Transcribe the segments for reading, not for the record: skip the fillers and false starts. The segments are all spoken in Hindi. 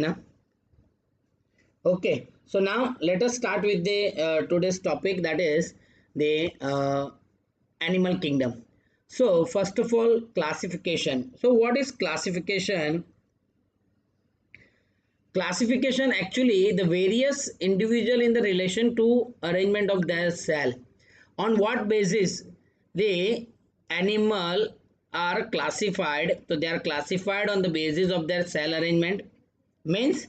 Na? Okay, so now let us start with the today's topic, that is the animal kingdom. So first of all, classification. So what is classification? Classification actually the various individual in the relation to arrangement of their cell. On what basis the animal are classified? So they are classified on the basis of their cell arrangement, means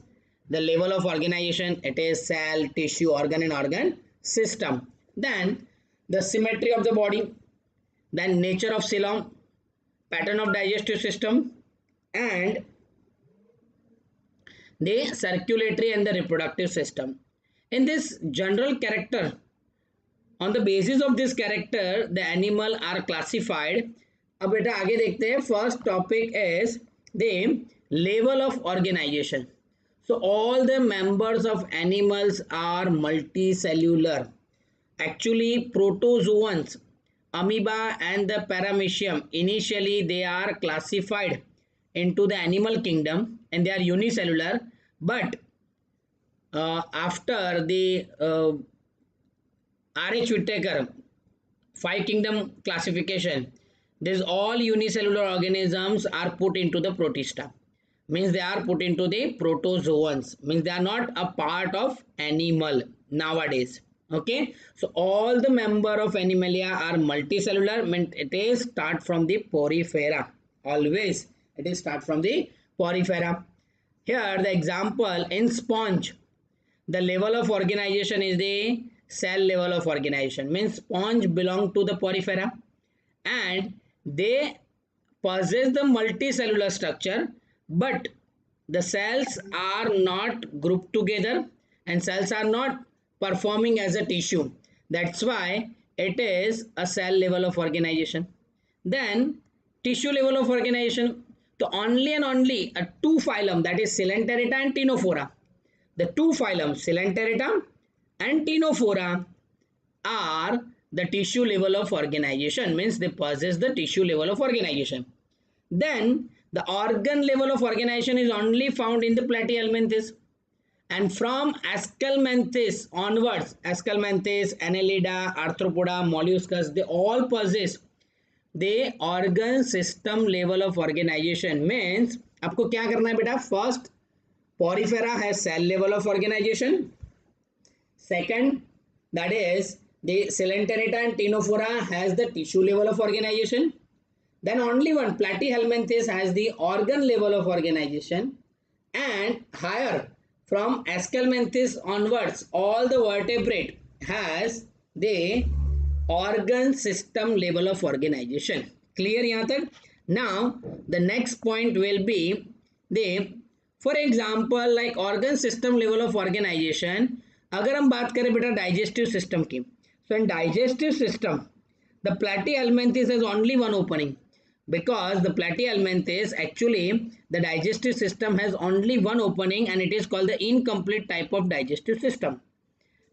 the level of organization, it is cell, tissue, organ and organ system. Then the symmetry of the body, then nature of coelom, pattern of digestive system, and the circulatory and the reproductive system. In this general character, on the basis of this character the animal are classified. अब बेटा आगे देखते हैं. First topic is the level of organization. So all the members of animals are multicellular. Actually protozoans, amoeba and the paramecium, initially they are classified into the animal kingdom and they are unicellular, but after the R.H. Whittaker five kingdom classification, this all unicellular organisms are put into the protista, means they are put into the protozoans, means they are not a part of animal nowadays. Okay, so all the member of animalia are multicellular, means it is start from the porifera, always it is start from the porifera. Here the example, in sponge the level of organization is the cell level of organization, means sponge belong to the porifera and they possess the multicellular structure, but the cells are not grouped together and cells are not performing as a tissue. That's why it is a cell level of organization. Then tissue level of organization, so only and only a two phylum, that is Coelenterata and Ctenophora. The two phylums Coelenterata and Ctenophora are the tissue level of organization, means they possess the tissue level of organization. Then the organ level of organization is only found in the Platyhelminthes, and from Aschelminthes onwards, Aschelminthes, Annelida, Arthropoda, Molluscus, they all possess the organ system level of organization. Means आपको क्या करना है बेटा? First, porifera has cell level of organization. Second, that is the Coelenterata and Ctenophora has the tissue level of organization. Then only one Platyhelminthes has the organ level of organization, and higher from Aschelminthes onwards all the vertebrate has the organ system level of organization. Clear यहाँ तक? Now the next point will be the, for example, like organ system level of organization. अगर हम बात करें बेटा digestive system की, so in digestive system the Platyhelminthes has only one opening, because the Platyhelminthes actually the digestive system has only one opening and it is called the incomplete type of digestive system.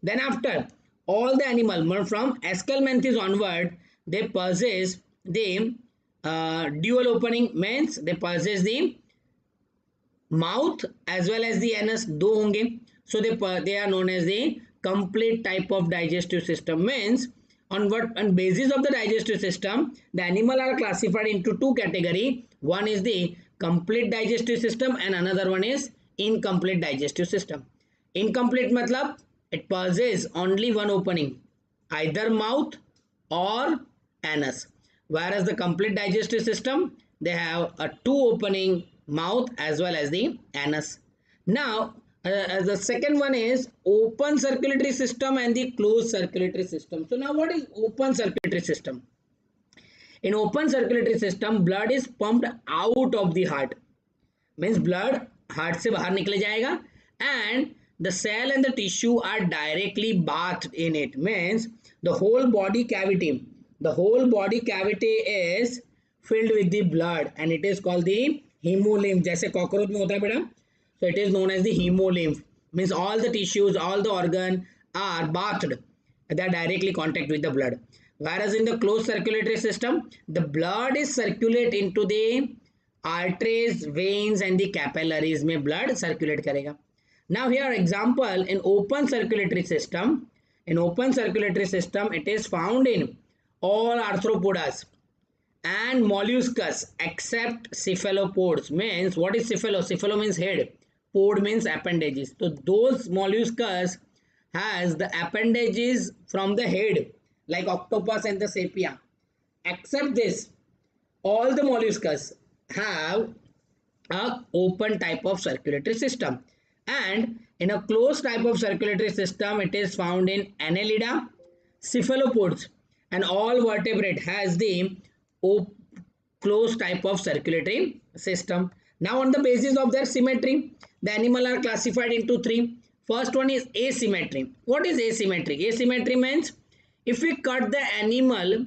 Then after all the animal from Aschelminthes onward they possess the dual opening, means they possess the mouth as well as the anus, दो होंगे. So they are known as the complete type of digestive system. Means on basis of the digestive system the animal are classified into two category. One is the complete digestive system and another one is incomplete digestive system. Incomplete matlab it possesses only one opening, either mouth or anus, whereas the complete digestive system they have a two opening, mouth as well as the anus. Now the second one is open circulatory system and the closed circulatory system. So now what is open circulatory system? In open circulatory system blood is pumped out of the heart, means blood heart से बाहर निकले जाएगा, and the cell and the tissue are directly bathed in it, means the whole body cavity is filled with the blood and it is called the hemolymph. जैसे कॉकरोच में होता है बेटा, so it is known as the hemolymph, means all the tissues, all the organ are bathed, they are directly contact with the blood. Whereas in the closed circulatory system the blood is circulate into the arteries, veins and the capillaries में blood circulate करेगा. Now here example in open circulatory system. In open circulatory system, it is found in all arthropods and molluscus except cephalopods. Means what is cephalo? Cephalo means head. Pod means appendages. So those molluscus has the appendages from the head, like octopus and the sepia. Except this, all the molluscus have a open type of circulatory system, and in a closed type of circulatory system it is found in Annelida, cephalopods, and all vertebrate has the closed type of circulatory system. Now on the basis of their symmetry, the animal are classified into three. First one is asymmetry. What is asymmetry? Asymmetry means if we cut the animal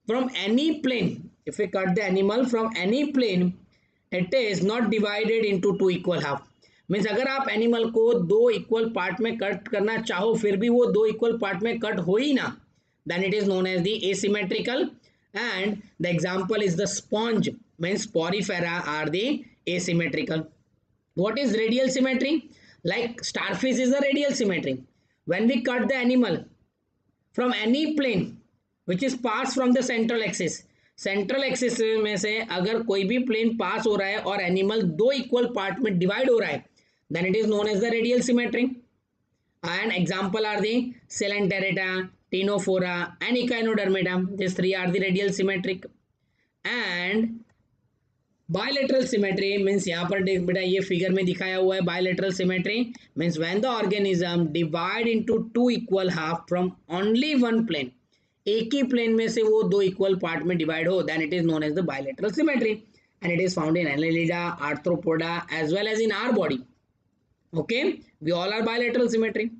from any plane, if we cut the animal from any plane, it is not divided into two equal half. Means अगर आप एनिमल को दो इक्वल पार्ट में कट करना चाहो फिर भी वो दो इक्वल पार्ट में कट हो ही ना, then it is known as the asymmetrical. And the example is the sponge, means porifera are the asymmetrical. What is radial symmetry? Like starfish is a radial symmetry. When we cut the animal from any plane which is passed from the central axis, central axis में से अगर कोई भी प्लेन पास हो रहा है और एनिमल दो इक्वल पार्ट में डिवाइड हो रहा है, then it is known as the radial symmetry. And example are the Coelenterata, Ctenophora and Echinodermata. These three are the radial symmetric. And bilateral symmetry means यहाँ पर देख बेटा ये फिगर में दिखाया हुआ है. Bilateral symmetry means when the organism divide into two equal half from only one plane, एक ही प्लेन में से वो दो इक्वल पार्ट में डिवाइड हो, then it is known as the bilateral symmetry, and it is found in Annelida, Arthropoda as well as in our body. Okay, we all are bilateral symmetry.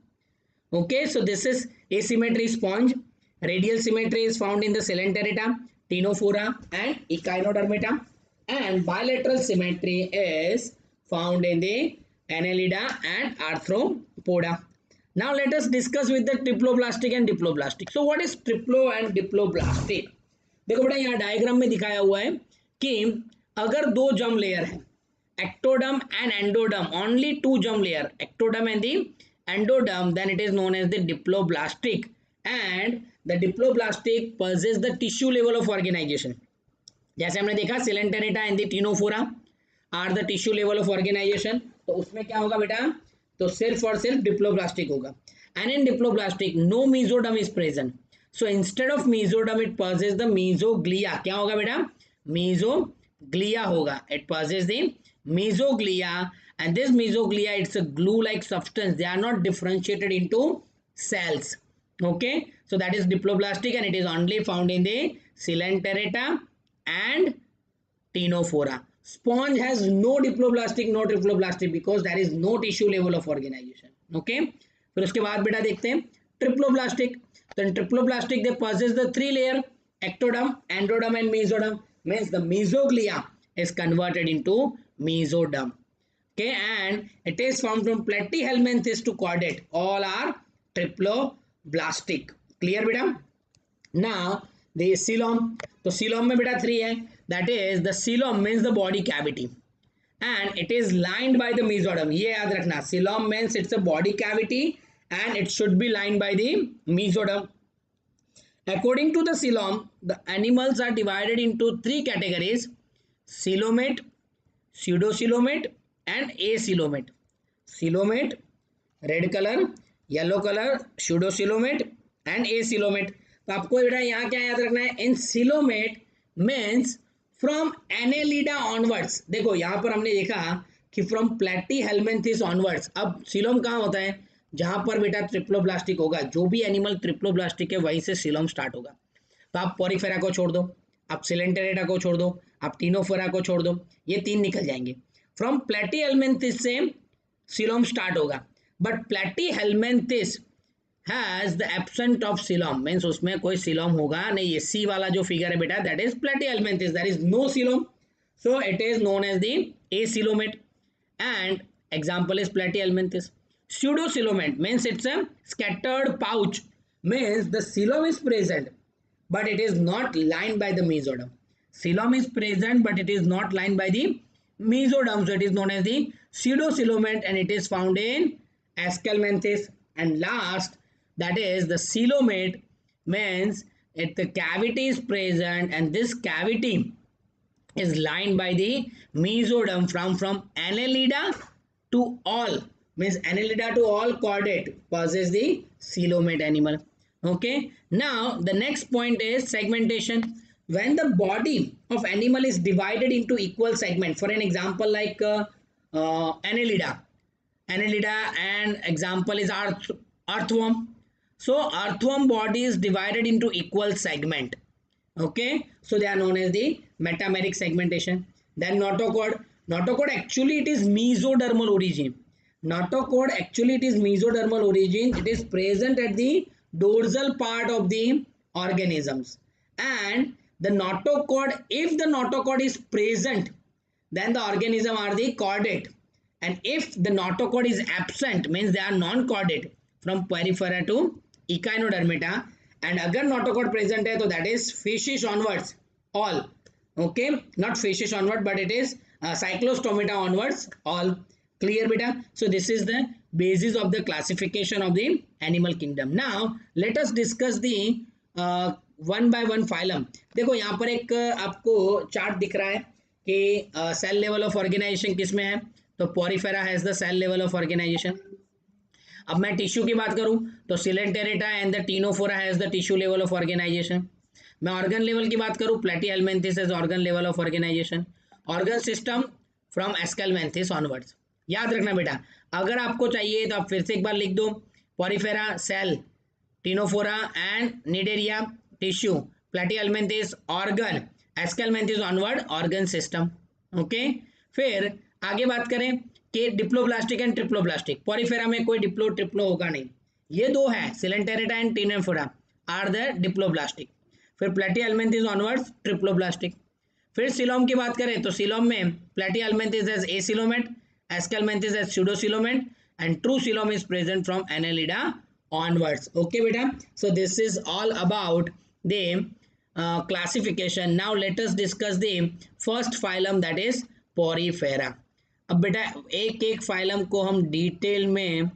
Okay, so this is asymmetry sponge. Radial symmetry is found in the Coelenterata, Ctenophora and Echinodermata, and bilateral symmetry is found in the Annelida and Arthropoda. Now let us discuss with the triploblastic and diploblastic. So what is triplo and diploblastic? देखो बेटा यहाँ डायग्राम में दिखाया हुआ है कि अगर दो जर्म लेयर है, ectoderm and endoderm, only two germ layer, ectoderm and the endoderm, then it is known as the diploblastic. And the diploblastic possess the tissue level of organization. जैसे हमने देखा Coelenterata and the Ctenophora are the tissue level of organization. तो उसमें क्या होगा बेटा, तो सिर्फ और सिर्फ डिप्लोब्लास्टिक होगा. And in diploblastic no mesoderm is present. So instead of mesoderm it possesses the mesoglia. क्या होगा बेटा, mesoglia होगा. It possesses the mesoglia, and this mesoglia, it's a glue like substance. They are not differentiated into cells. Okay, so that is diploblastic, and it is only found in the Coelenterata and Ctenophora. Sponge has no diploblastic, no triploblastic, because there is no tissue level of organization. Okay, फिर उसके बाद बेटा देखते हैं ट्रिप्लोब्लास्टिक. तो in triploblastic they possess the three layer, ectoderm, endoderm and mesoderm. Means the mesoglia is converted into mesoderm. Okay, and it is found from platyhelminthes to chordate. All are triploblastic. Clear बेटा. Now the coelom. तो coelom में बेटा three है. That is the coelom means the body cavity, and it is lined by the mesoderm. ये याद रखना, coelom means it's a body cavity and it should be lined by the mesoderm. According to the coelom, the animals are divided into three categories: coelomate, pseudocoelomate and acoelomate. Coelomate, red color, yellow color, pseudocoelomate and acoelomate. तो आपको बेटा यहाँ क्या याद रखना है, इन coelomate means from Annelida onwards. देखो यहाँ पर हमने देखा कि from platyhelminthes onwards. अब coelom कहाँ होता है, जहां पर बेटा ट्रिप्लोब्लास्टिक होगा. जो भी एनिमल ट्रिप्लोब्लास्टिक है वहीं से सीलोम स्टार्ट होगा. तो आप पोरिफेरा को छोड़ दो, आप Coelenterata को छोड़ दो, आप Ctenophora को छोड़ दो, ये तीन निकल जाएंगे. फ्रॉम platyhelminthes से सीलोम स्टार्ट होगा, but platyhelminthes has the absent of coelom. Means उसमें कोई सीलोम होगा नहीं. ये सी वाला जो फिगर है बेटा, that is platyhelminthes, there is no coelom. So it is known as the acoelomate, and example is platyhelminthes. Pseudocoelomate means it's a scattered pouch. Means the coelom is present, but it is not lined by the mesoderm. Coelom is present, but it is not lined by the mesoderm, so it is known as the pseudocoelomate, and it is found in Aschelminthes. And last, that is the coelomate, means if the cavity is present and this cavity is lined by the mesoderm from annelida to all, means annelida to all chordate possess the coelomate animal. Okay, now the next point is segmentation. When the body of animal is divided into equal segments, for an example like annelida and example is earthworm. So earthworm body is divided into equal segment. Okay, so they are known as the metameric segmentation. Then notochord actually it is mesodermal origin. Notochord actually it is mesodermal origin. It is present at the dorsal part of the organisms. And the notochord, if the notochord is present, then the organism are the chordate. And if the notochord is absent, means they are non-chordate from periphery to echinodermata. And agar notochord present hai, तो that is fishes onwards all. Okay, not fishes onward, but it is cyclostomata onwards all. Clear beta? So this is the basis of the classification of the animal kingdom. Now let us discuss the one by one phylum. देखो यहाँ पर एक आपको चार्ट दिख रहा है कि सेल लेवल ऑफ ऑर्गेनाइजेशन किस में है. तो Porifera has the cell level of organisation. अब मैं टिश्यू की बात करूं तो Coelenterata and the Ctenophora has the tissue level of organization. मैं ऑर्गन लेवल की बात करूं, Platyhelminthes has organ level of organization. Organ system from Aschelminthes onwards. याद रखना बेटा, अगर आपको चाहिए तो आप फिर से एक बार लिख दो. Porifera cell, Ctenophora and Cnidaria tissue, Platyhelminthes organ, Aschelminthes onward organ system. Okay, फिर आगे बात करें कि डिप्लोब्लास्टिक एंड ट्रिप्लोब्लास्टिक. पोरिफेरा में कोई डिप्लो ट्रिप्लो होगा नहीं. ये दो है Coelenterata and Ctenophora are the diploblastic. फिर प्लेटीहेल्मिन्थेस ऑनवर्ड्स ट्रिप्लोब्लास्टिक. फिर सिलोम की बात करें तो सिलोम में Platyhelminthes as acoelomate, Aschelminthes as pseudocoelomate and true coelom is present from Annelida onwards. Okay beta, so this is all about the classification. Now let us discuss the first phylum, that is porifera. अब बेटा एक एक फाइलम को हम डिटेल में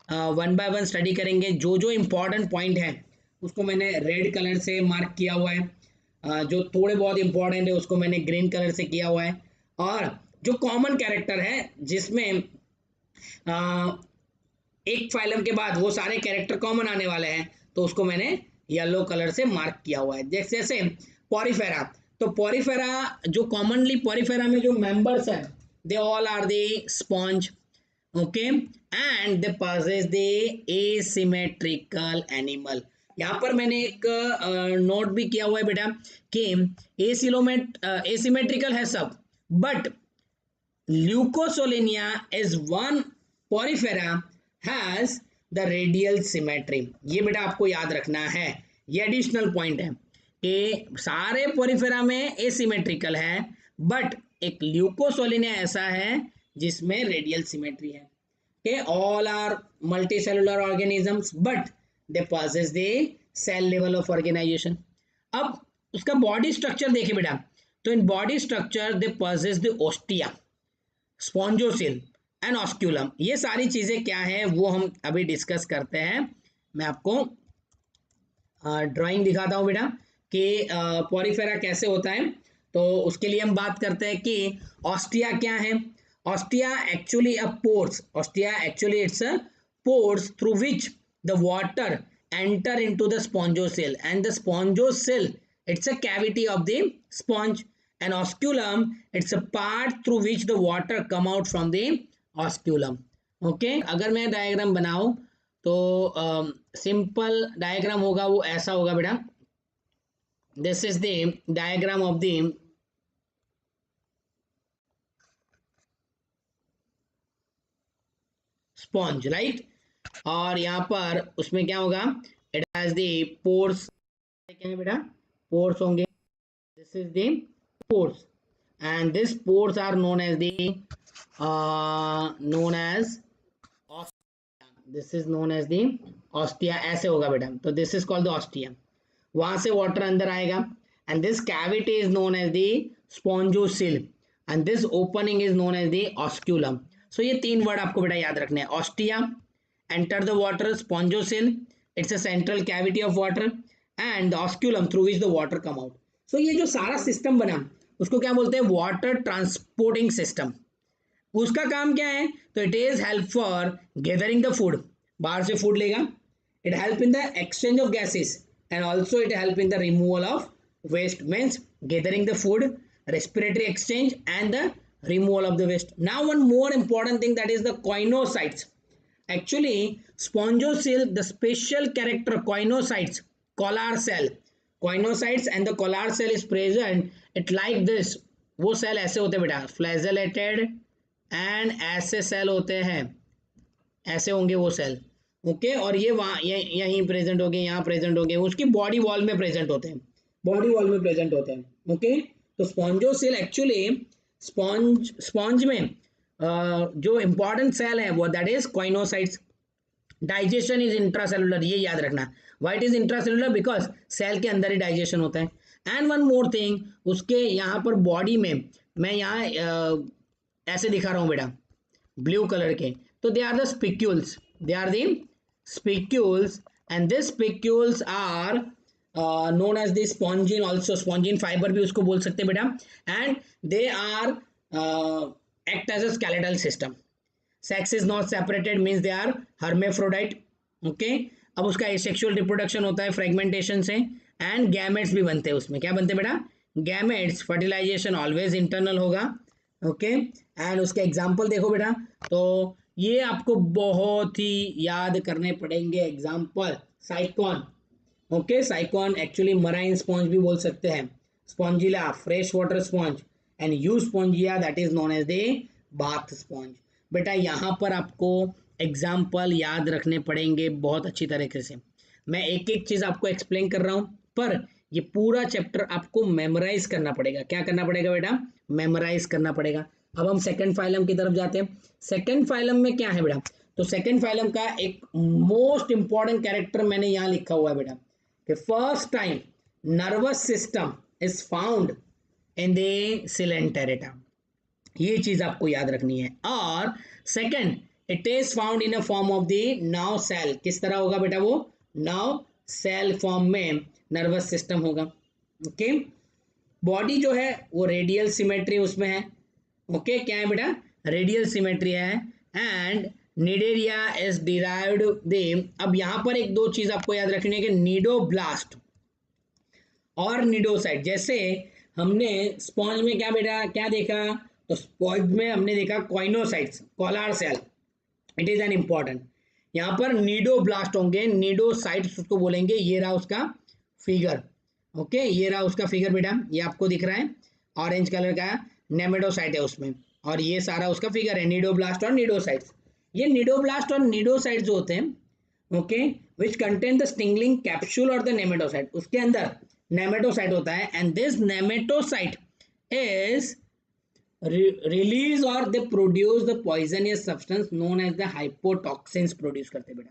वन बाय वन स्टडी करेंगे. जो जो इम्पोर्टेंट पॉइंट है उसको मैंने रेड कलर से मार्क किया हुआ है, जो थोड़े बहुत इंपॉर्टेंट है उसको मैंने ग्रीन कलर से किया हुआ है, और जो कॉमन कैरेक्टर है जिसमें एक फाइलम के बाद वो सारे कैरेक्टर कॉमन आने वाले हैं तो उसको मैंने येलो कलर से मार्क किया हुआ है. जैसे पोरिफेरा, तो पोरिफेरा जो कॉमनली पोरिफेरा में जो मेंबर्स हैं they all are the sponge. Okay, and they possess the asymmetrical animal. यहाँ पर मैंने एक नोट भी किया हुआ है बेटा कि एसिमेट्रिकल है सब, but Leucosolenia is one Porifera has the radial symmetry. ये बेटा आपको याद रखना है, ये एडिशनल पॉइंट है कि सारे पोरिफेरा में एसिमेट्रिकल है, बट एक ल्यूकोसोलिनिया ऐसा है जिसमें रेडियल सिमेट्री है. के all are multicellular organisms but they possess the cell level of organisation. अब उसका बॉडी स्ट्रक्चर देखिए बेटा, तो in body structure they possess the ostia, spongocoel and osculum. ये सारी चीजें क्या है वो हम अभी डिस्कस करते हैं. मैं आपको ड्राइंग दिखाता हूँ बेटा कि पोरिफेरा कैसे होता है. तो उसके लिए हम बात करते हैं कि ऑस्टिया क्या है. Ostia actually a pores, ostia actually it's a pores through which the water enter into the spongocele, and the spongocele it's a cavity of the sponge, and osculum it's a part through which the water come out from the osculum. Okay, अगर मैं डायग्राम बनाऊं तो सिंपल डायग्राम होगा वो ऐसा होगा बेटा. This is the diagram of the sponge, right. और यहाँ पर उसमें क्या होगा, इट हैज द पोर्स. क्या है बेटा, पोर्स होंगे. This is the pores and this pores are known as this is known as the ostia. ऐसे होगा बेटा, तो this is called the ostia. वहां से वाटर अंदर आएगा and this cavity is known as the spongocoel and this opening is known as the osculum. So ये तीन वर्ड आपको बेटा याद रखने हैं. Ostia, enter the water, spongocoel, it's a central cavity of water, and the osculum through which the water come out. So ये जो सारा सिस्टम बना उसको क्या बोलते हैं? Water transporting system. उसका काम क्या है? तो it is help for gathering the food. बाहर से फूड लेगा. It help in the exchange of gases and also it help in the removal of waste, means gathering the food, respiratory exchange and the removal of the waste. Now one more important thing, that is the coinocytes. Actually spongocoel, the special character coinocytes, collar cell, coinocytes and the collar cell is present. It like this. वो सेल ऐसे होते हैं बेटा, फ्लैजेलेटेड एंड ऐसे सेल होते हैं, ऐसे होंगे वो सेल. ओके और ये वहाँ यहीं प्रेजेंट हो गए, यहाँ प्रेजेंट हो गए, उसकी बॉडी वॉल में प्रेजेंट होते हैं, बॉडी वॉल में प्रेजेंट होते हैं. ओके तो स्पॉन्जोसेल एक्चुअली स्पॉन्ज में जो इंपॉर्टेंट सेल है वो that is choanocytes. Digestion is intracellular, ये याद रखना. Why it is intracellular? Because cell के अंदर ही डाइजेशन होता है. एंड वन मोर थिंग, उसके यहाँ पर बॉडी में मैं यहाँ ऐसे दिखा रहा हूँ बेटा ब्लू कलर के, तो they are the spicules, they are the spicules and these spicules are known as the spongin, also spongin fiber भी उसको बोल सकते हैं बेटा. and they are act as a skeletal system. sex is not separated, means they are hermaphrodite. okay अब उसका asexual reproduction होता है fragmentation से, and gametes भी बनते हैं उसमें. क्या बनते हैं बेटा? gametes. fertilization always internal होगा. okay and उसके example देखो बेटा, तो ये आपको बहुत ही याद करने पड़ेंगे. Example Sycon. Okay Sycon actually marine sponge भी बोल सकते हैं. Spongilla fresh water sponge and Euspongia that is known as the bath sponge. बेटा यहाँ पर आपको एग्जाम्पल याद रखने पड़ेंगे बहुत अच्छी तरीके से. मैं एक एक चीज आपको एक्सप्लेन कर रहा हूँ, पर ये पूरा चैप्टर आपको मेमोराइज करना पड़ेगा. क्या करना पड़ेगा बेटा? मेमोराइज करना पड़ेगा. अब हम सेकंड फाइलम की तरफ जाते हैं. सेकंड फाइलम में क्या है बेटा? तो सेकंड फाइलम का एक मोस्ट इंपॉर्टेंट कैरेक्टर मैंने यहां लिखा हुआ है बेटा, कि first time nervous system is found in the coelenterata. ये चीज आपको याद रखनी है. और second, it is found in a form of the nerve cell. किस तरह होगा बेटा? वो नर्व सेल फॉर्म में नर्वस सिस्टम होगा. ओके बॉडी जो है वो रेडियल सिमेट्री उसमें है. ओके क्या है बेटा? रेडियल सिमेट्री है. एंड निडेरिया इज डिराइव्ड दे. अब यहां पर एक दो चीज आपको याद रखनी है कि निडोब्लास्ट और निडोसाइट. जैसे हमने स्पॉन्ज में क्या बेटा क्या देखा? तो स्पॉन्ज में हमने देखा choanocytes, collar cell. It is an important. यहां पर निडोब्लास्ट होंगे, निडोसाइट्स उसको बोलेंगे. ये रहा उसका फिगर. ओके ये रहा उसका फिगर बेटा, ये आपको दिख रहा है ऑरेंज कलर का. नेमेटोसाइट है उसमें, और ये सारा उसका फिगर है, निडोब्लास्ट और निडोसाइट्स. ये निडोब्लास्ट और निडोसाइट्स जो होते हैं, okay which contain the stinging capsule और द नेमेटोसाइट, उसके अंदर नेमेटोसाइट होता है. And this nematocyte is release और they produce the poisonous substance known as the hypnotoxins produce करते हैं बेटा.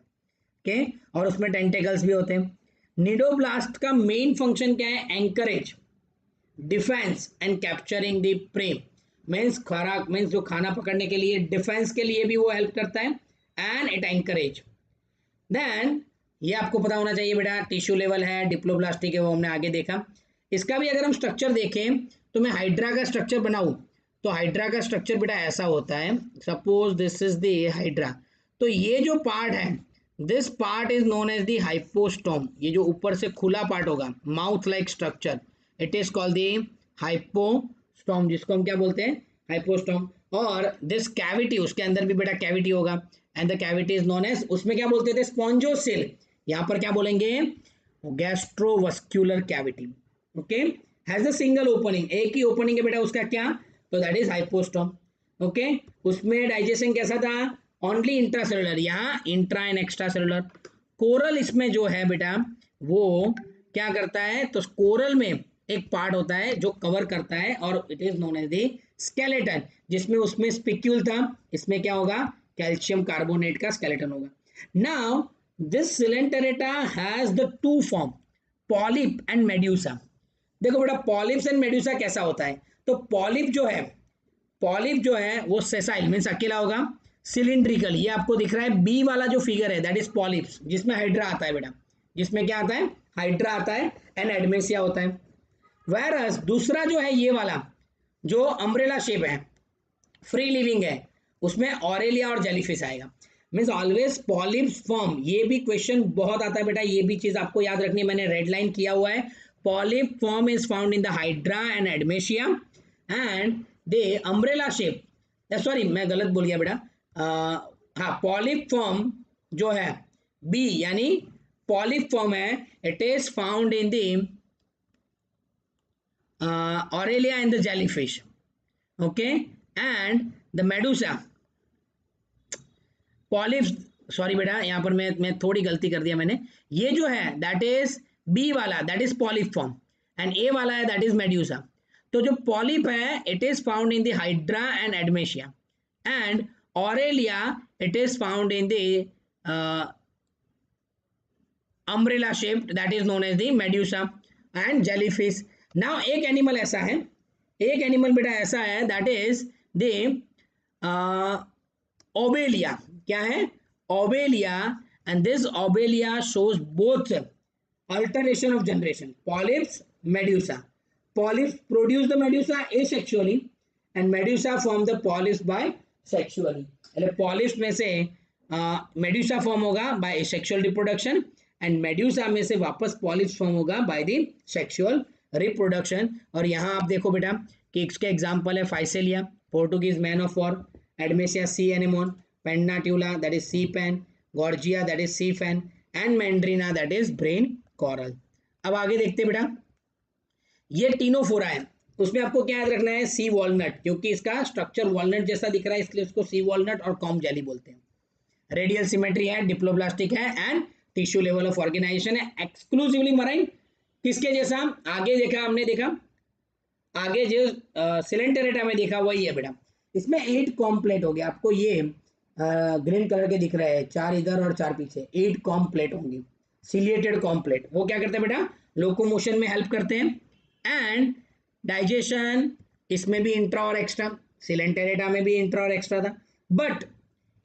ओके और उसमें टेंटेकल्स भी होते हैं. निडोब्लास्ट का मेन फंक्शन क्या है? Anchorage, defence and capturing the prey. Means खुराक, मीन्स जो खाना पकड़ने के लिए, डिफेंस के लिए भी वो हेल्प करता है. And it encourage. देन ये आपको पता होना चाहिए बेटा, टिश्यू लेवल है, डिप्लोब्लास्टिक है, वो हमने आगे देखा. इसका भी अगर हम स्ट्रक्चर देखें तो मैं हाइड्रा का स्ट्रक्चर बनाऊं तो हाइड्रा का स्ट्रक्चर बेटा ऐसा होता है. Suppose this is the hydra. तो ये जो पार्ट है, this part is known as the hypostome. ये जो ऊपर से खुला पार्ट होगा, mouth like structure, it is called the hypostome, जिसको हम क्या बोलते हैं? हाइपोस्टोम. और दिस कैविटी, उसके अंदर भी बेटा कैविटी होगा. And the cavity is known as, उसमें क्या बोलते थे? स्पॉन्जोसेल. यहाँ पर क्या बोलेंगे? Gastrovascular cavity. Okay has a single opening, एक ही ओपनिंग है बेटा उसका. क्या? तो दैट इज हाइपोस्टोम. ओके उसमें डाइजेशन कैसा था? Only intracellular. यहाँ intra and extra cellular. Coral इसमें जो है बेटा वो क्या करता है? तो कोरल में एक पार्ट होता है जो कवर करता है, और it is known as the skeleton, जिसमें उसमें स्पिक्यूल था. इसमें क्या होगा? कैल्शियम कार्बोनेट का स्केलेटन होगा. Now this coelenterata has the two form, polyp and medusa. देखो बेटा पॉलिप्स एंड मेडुसा कैसा होता है, तो पॉलिप जो है वो सेसाइल मीन्स अकेला होगा, सिलिंड्रिकल, ये आपको दिख रहा है बी वाला जो फिगर है दैट इज पॉलिप्स, जिसमें हाइड्रा आता है बेटा, जिसमें क्या आता है, हाइड्रा आता है एंड एडमेसिया होता है। वेरस दूसरा जो है ये वाला जो अम्ब्रेला शेप है, फ्री लिविंग है, उसमें ऑरेलिया और जेलीफिश आएगा। मीन्स ऑलवेज पॉलिप्स फॉर्म, ये भी क्वेश्चन बहुत आता है बेटा, ये भी चीज आपको याद रखनी है, मैंने रेड लाइन किया हुआ है। Polyp form is found in the hydra and adamsia and they umbrella shape, sorry मैं गलत बोल गया बेटा, हाँ पॉलिप फॉर्म जो है बी यानी पॉलिप फॉर्म है, it is found in the Aurelia and the jellyfish, okay, and the Medusa polyps, sorry बेटा यहाँ पर मैं थोड़ी गलती कर दिया मैंने, ये जो है दैट इज बी वाला that is polyp form and A वाला है दैट इज मेड्यूसा। तो जो पॉलिप है it is found in the hydra and adamsia and aurelia it is found in the umbrella shaped that is known as the medusa and jellyfish. Now एक एनिमल ऐसा है, एक एनिमल बेटा ऐसा है दैट इज द ओबेलिया, क्या है, Obelia, and this Obelia shows both alternation of generation, polyps, medusa. Polyps produce the medusa asexually and medusa form the polyps bisexually. मतलब polyps में से medusa form होगा by asexual reproduction and medusa में से वापस polyps form होगा by the sexual reproduction। और यहाँ आप देखो बेटा कि इसके एग्जाम्पल है physalia, Portuguese man of war, adamsia sea anemone, pennatula that is sea pen, gorgonia that is sea fan and meandrina that is brain coral. अब आगे देखते बेटा, ये टीनोफोरा है, उसमें आपको क्या याद रखना है, सी वॉलनट, क्योंकि इसका स्ट्रक्चर वॉलनट जैसा दिख रहा है इसलिए उसको सी वॉलनट और कॉम जेली बोलते हैं। रेडियल सिमेट्री है, डिप्लोब्लास्टिक है and tissue level of organisation है, एक्सक्लूसिवली मराइन, किसके जैसा आगे देखा हमने, देखा आगे जो सिलेंटेरेटा में देखा वही है बेटा। इसमें 8 कॉम्प्लेट हो गया, आपको ये ग्रीन कलर के दिख रहे हैं, 4 इधर और 4 पीछे, 8 कॉम्प्लेट होंगे, सिलिएटेड कॉम्प्लेट। वो क्या करते हैं बेटा, लोकोमोशन में हेल्प करते हैं एंड डाइजेशन, इसमें भी इंट्रा और एक्स्ट्रा, सिलेंटेरेटा में भी इंट्रा और एक्स्ट्रा था। बट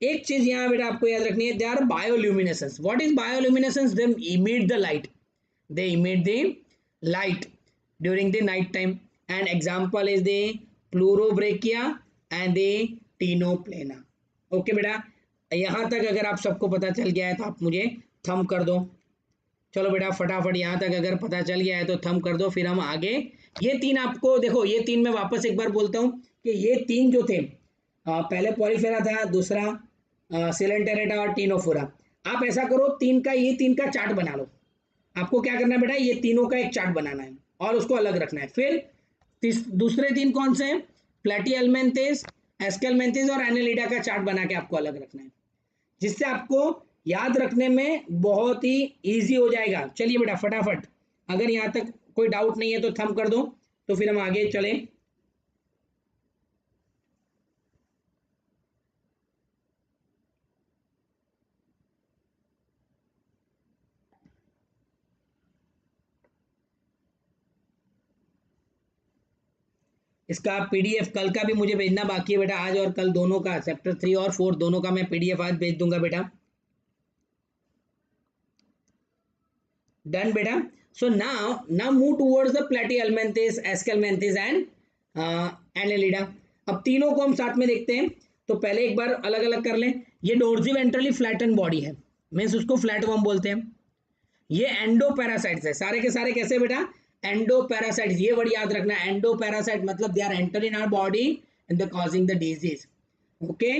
एक चीज यहाँ बेटा आपको याद रखनी है, they are bioluminescence. What is bioluminescence, they emit the light, they emit the light during the night time and example is the pleurobrachia and the tinoplana। Okay बेटा, यहाँ तक अगर आप सबको पता चल गया है तो आप मुझे थम कर दो। चलो बेटा फटाफट यहाँ तक अगर पता चल गया है तो थम कर दो, फिर हम आगे ये 3 आपको देखो, ये 3 मैं वापस एक बार बोलता हूँ कि ये 3 जो थे, पहले पॉलीफेरा था, दूसरा सिलेंटेरेटा और टीनोफोरा। आप ऐसा करो, 3 का ये 3 का चार्ट बना लो। आपको क्या करना है बेटा, ये तीनों का एक चार्ट बनाना है और उसको अलग रखना है। फिर दूसरे 3 कौन से हैं, प्लेटिहेल्मिन्थेस, एस्केल्मिन्थेस और एनेलिडा का चार्ट बना के आपको अलग रखना है, जिससे आपको याद रखने में बहुत ही इजी हो जाएगा। चलिए बेटा फटाफट, अगर यहाँ तक कोई डाउट नहीं है तो थंब कर दो, तो फिर हम आगे चलें। इसका पीडीएफ कल का भी मुझे भेजना बाकी है बेटा, आज और कल दोनों का, चैप्टर 3 और 4 दोनों का मैं पीडीएफ आज भेज दूंगा बेटा। डन बेटा। So now move towards the platyhelminthes, aschelminthes and annelida. अब तीनों को हम साथ में देखते हैं, तो पहले एक बार अलग अलग कर लें। ये डोर्जिवेंट्रली फ्लैटन बॉडी है, मीन्स उसको फ्लैटवर्म बोलते हैं। ये एंडोपैरासाइट्स है, सारे के सारे कैसे बेटा, एंडोपैरासाइट्स, ये वर्ड याद रखना, एंडोपैरासाइट मतलब they are entering in our body and they causing the disease. Okay,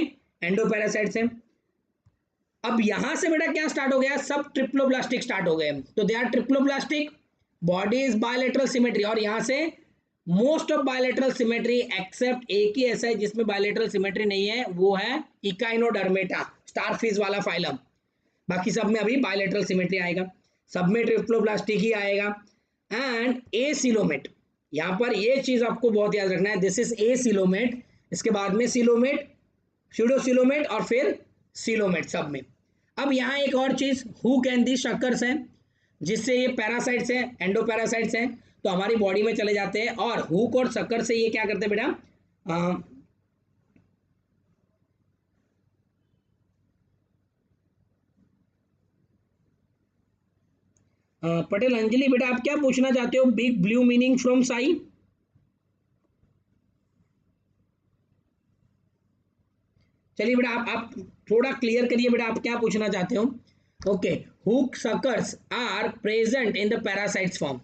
endoparasites हैं। अब यहां से बेटा क्या स्टार्ट हो गया, सब ट्रिप्लोब्लास्टिक स्टार्ट हो गए, तो they are triploblastic, body is bilateral symmetry, और यहां से most of bilateral symmetry except एक ही ऐसा है जिसमें बायलेटरल सिमेट्री नहीं है, वो है इकाइनोडर्मेटा, स्टारफिश वाला फाइलम। बाकी सब में अभी बायलेटरल सिमेट्री आएगा, सब में ट्रिप्लोब्लास्टिक ही आएगा। एंड एसिलोमेट, यहाँ पर ये चीज आपको बहुत याद रखना है, दिस इज एसिलोमेट, इसके बाद में सिलोमेट, स्यूडोसिलोमेट और फिर सिलोमेट सब में। अब यहाँ एक और चीज, हुक एंड दी शकर्स हैं, जिससे ये पैरासाइट्स हैं, एंडोपैरासाइट्स हैं, तो हमारी बॉडी में चले जाते हैं, और हुक और सकर से ये क्या करते हैं बेटा, पटेल अंजलि बेटा आप क्या पूछना चाहते हो? Big blue meaning from Sai. चलिए बेटा आप थोड़ा क्लियर करिए बेटा, आप क्या पूछना चाहते हो? Okay, hook suckers are present in the parasites form.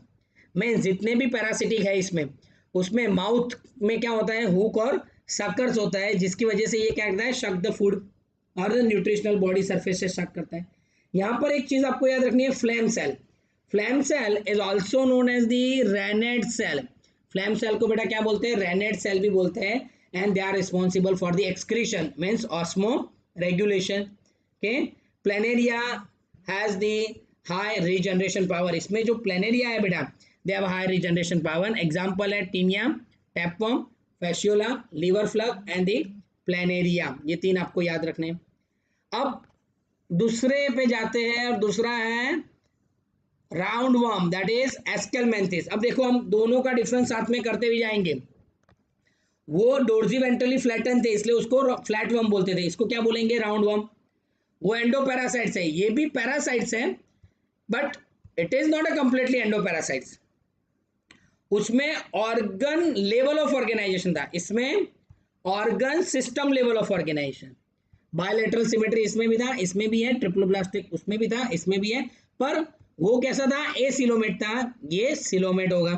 Mean जितने भी पैरासिटिक है इसमें, उसमें माउथ में क्या होता है, हुक और सकर्स होता है, जिसकी वजह से ये क्या करता है, शक द फूड और द न्यूट्रिशनल बॉडी सरफेस से शक करता है। यहाँ पर एक चीज आपको याद रखनी है, flame cell. Flame cell is also known as the renette cell. Flame cell को बेटा क्या बोलते हैं, रेनेट सेल भी बोलते हैं, and they are responsible for the excretion means osmoregulation. Okay, planaria has the high regeneration power. इसमें जो प्लेनेरिया है बेटा, they have high regeneration power. Example है taenia, tapeworm, fasciola, liver fluke and the planaria. ये तीन आपको याद रखने हैं। अब दूसरे पे जाते हैं, और दूसरा है round worm, that is Aschelminthes. अब देखो हम दोनों का डिफरेंस साथ में करते हुए जाएंगे। वो डोर्जीवेंट्रली फ्लैटन थे, इसलिए उसको फ्लैट वर्म बोलते थे, इसको क्या बोलेंगे, राउंड वर्म। वो एंडोपैरासाइट्स है, ये भी पैरासाइट्स है, but it is not a completely endoparasites. उसमें ऑर्गन लेवल ऑफ ऑर्गेनाइजेशन था, इसमें organ system level of organisation. Bilateral symmetry इसमें भी था, इसमें भी है, ट्रिप्लोब्लास्टिक उसमें भी था, इसमें भी है, पर वो कैसा था, ए सिलोमेट था, ये सिलोमेट होगा।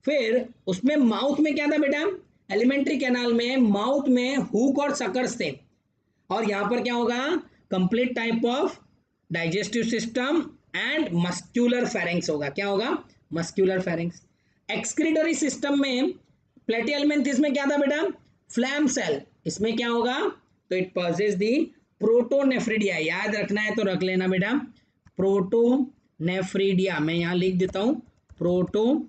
फिर उसमें माउथ में क्या था बेटा, एलिमेंट्री कैनाल में माउथ में हुक और सकर्स थे, और यहां पर क्या होगा, complete type of digestive system and muscular pharynx होगा। क्या होगा, मस्क्यूलर फेरेंक्स। एक्सक्रीटरी सिस्टम में प्लेटियलमेंथिस में क्या था बेटा, फ्लैम सेल। इसमें क्या होगा, तो इट पॉजेस दी प्रोटोनेफ्रिडिया। याद रखना है तो रख लेना बेटा, प्रोटोनेफ्रिडिया। मैं यहां लिख देता हूं, प्रोटोनेफ्रिडिया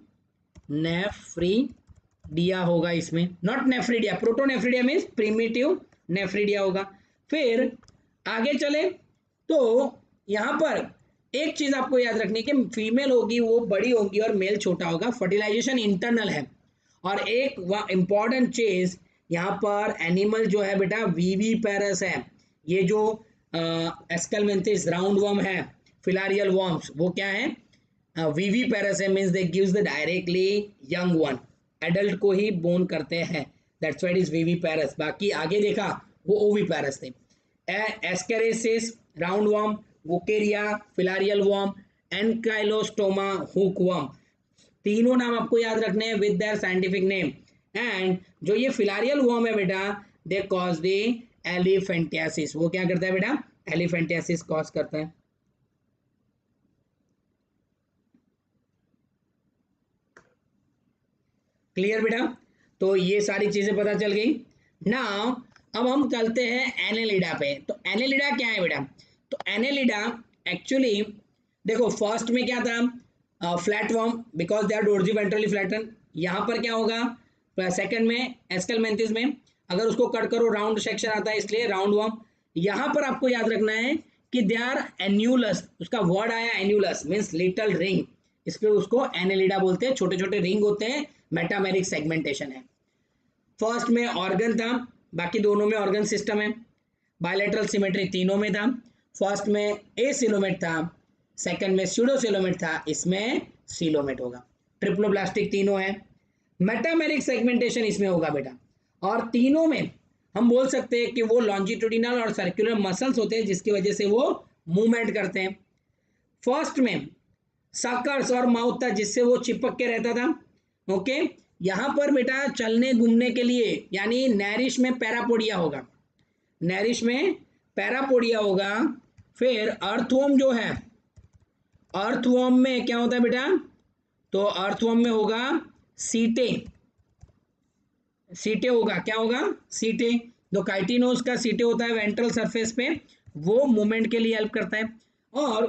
होगा इसमें, not nephridia. Protonephridia means primitive nephridia होगा। फिर आगे चले तो यहां पर एक चीज आपको याद रखनी है कि फीमेल होगी वो बड़ी होगी और मेल छोटा होगा। फर्टिलाइजेशन इंटरनल है। और एक इंपॉर्टेंट चीज यहाँ पर एनिमल जो है बेटा वीवी पैरस है। ये जो एस्केलमेंथिस राउंड वर्म है, फिलारियल वर्म्स, वो क्या है, वीवी पैरस है, means they gives the directly young one, adult को ही बोन करते हैं, that's why it is viviparous. बाकी आगे देखा वो ओवी पैरस थे। Ascaris round worm, wuchereria filarial worm, ancylostoma hook worm. तीनों नाम आपको याद रखने हैं with their scientific name. And जो ये फिलारियल वर्म है बेटा, दे कॉज द एलिफेंटियासिस। वो क्या करता है बेटा, एलिफेंटियासिस कॉज करता है। क्लियर बेटा, तो ये सारी चीजें पता चल गई। नाउ अब हम चलते हैं एनेलिडा पे। तो एनेलिडा क्या है बेटा, तो एनेलिडा एक्चुअली देखो फर्स्ट में क्या था, flat worm, because they are dorsiventrally flatten. यहाँ पर क्या होगा, सेकंड में एस्केलमेंथिस में अगर उसको कट करो राउंड सेक्शन आता है, इसलिए राउंड वर्म। यहाँ पर आपको याद रखना है कि दे आर एन्यूलस, उसका वर्ड आया एन्यूलस मीन्स लिटल रिंग, इसलिए उसको एनेलिडा बोलते हैं, छोटे छोटे रिंग होते हैं, मेटामेरिक सेगमेंटेशन है। फर्स्ट में ऑर्गन था, बाकी दोनों में ऑर्गन सिस्टम है। बायलेटरल सिमेट्री तीनों में था, फर्स्ट में ए सिलोमेट था, सेकंड में स्यूडो सिलोमेट था, इसमें सिलोमेट होगा। ट्रिप्लोब्लास्टिक तीनों है, मेटामेरिक सेगमेंटेशन इसमें होगा बेटा। और तीनों में हम बोल सकते हैं कि वो लॉन्जिट्यूडिनल और सर्कुलर मसल्स होते हैं, जिसकी वजह से वो मूवमेंट करते हैं। फर्स्ट में सकर्स और माउथ था, जिससे वो चिपक के रहता था। ओके, यहां पर बेटा चलने घूमने के लिए, यानी नैरिश में पैरापोडिया होगा, नैरिश में पैरापोडिया होगा। फिर अर्थवर्म जो है, अर्थवर्म में क्या होता है बेटा, तो अर्थवर्म में होगा सीटे, सीटे होगा, क्या होगा, सीटे। जो काइटिनोस का सीटे होता है वेंट्रल सरफेस पे, वो मूवमेंट के लिए हेल्प करता है। और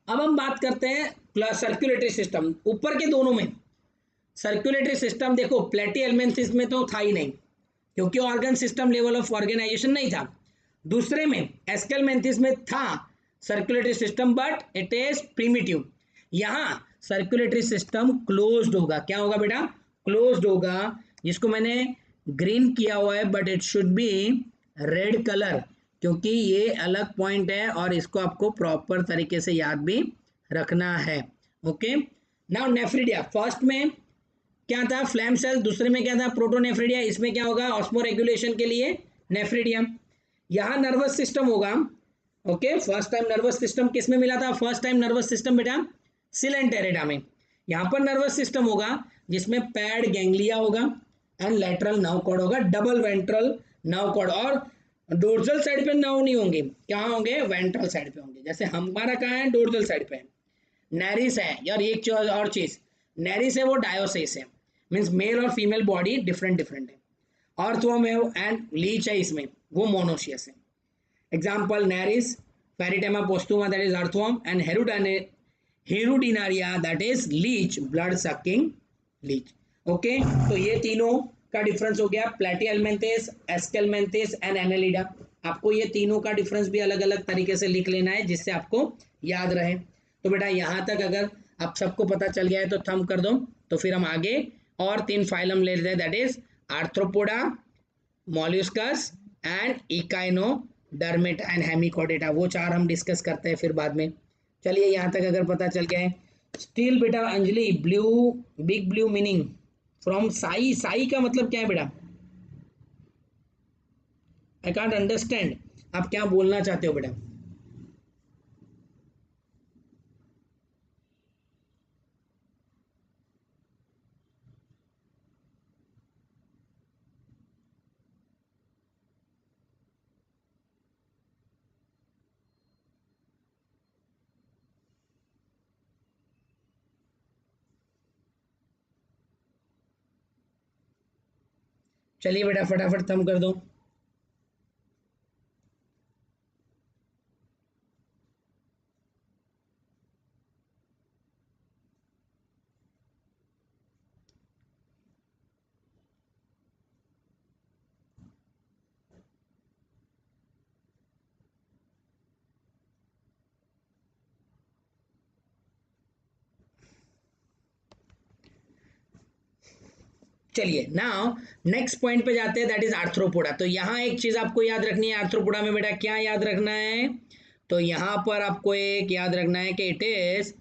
अब हम बात करते हैं सर्कुलेटरी सिस्टम, ऊपर के दोनों में सर्कुलेटरी सिस्टम देखो प्लेटिहेल्मिन्थिस में तो था ही नहीं, क्योंकि organ system level of organisation नहीं था। दूसरे में एस्केलमेंथिस में था circulatory system, but it is primitive. यहाँ सर्कुलेटरी सिस्टम क्लोज्ड होगा। क्या होगा बेटा? क्लोज्ड होगा। जिसको मैंने ग्रीन किया हुआ है but it should be red colour, क्योंकि ये अलग पॉइंट है और इसको आपको प्रॉपर तरीके से याद भी रखना है। ओके, नाउ नेफ्रिडिया, फर्स्ट में क्या था? Flame cell. दूसरे में क्या था? प्रोटोनेफ्रिडिया। इसमें क्या होगा? ऑस्मो रेगुलेशन के लिए नेफ्रिडियम। यहाँ नर्वस सिस्टम होगा। Okay, first time nervous system किस में मिला था? फर्स्ट टाइम नर्वस सिस्टम बेटा सिलेंटेरेटा में। यहाँ पर नर्वस सिस्टम होगा जिसमें पैड गैंग्लिया होगा एंड लेटरल नर्व कॉर्ड होगा, डबल वेंट्रल नर्व कॉर्ड। और डोर्सल साइड पे नर्व नहीं होंगे, क्या होंगे? वेंट्रल साइड पे होंगे। जैसे हमारा कहाँ है? डोर्सल साइड पे है। नेरिस है यार, एक चीज और चीज, नेरिस है वो डायोसिस है, मीन्स मेल और फीमेल बॉडी डिफरेंट डिफरेंट है। अर्थवर्म है एंड लीच है इसमें, वो मोनोशियस है। Example nereis, pheretima posthuma that is earthworm and hirudinaria that is leech, blood sucking leech. Okay, तो ये तीनों का डिफरेंस हो गया, प्लेटिहेल्मिन्थेस, एस्केल्मिन्थेस एंड एनेलिडा। आपको ये तीनों का डिफरेंस भी अलग अलग तरीके से लिख लेना है जिससे आपको याद रहे। तो बेटा यहाँ तक अगर आप सबको पता चल गया है तो थंब कर दो। तो फिर हम आगे और 3 फाइलम ले लेते हैं, that is arthropoda, molluscs and echinodermata and hemichordata. वो 4 हम डिस्कस करते हैं फिर बाद में। चलिए यहाँ तक अगर पता चल गया है। स्टिल बेटा Anjali, blue, big blue meaning from Sai. Sai का मतलब क्या है बेटा? आई कांट अंडरस्टैंड, आप क्या बोलना चाहते हो बेटा? चलिए बेटा फटाफट थंब कर दो। चलिए नाउ नेक्स्ट पॉइंट पे जाते हैं, दैट इज आर्थ्रोपोडा। तो यहाँ एक चीज आपको याद रखनी है आर्थ्रोपोडा में बेटा, क्या याद रखना है? तो यहाँ पर आपको एक याद रखना है कि it is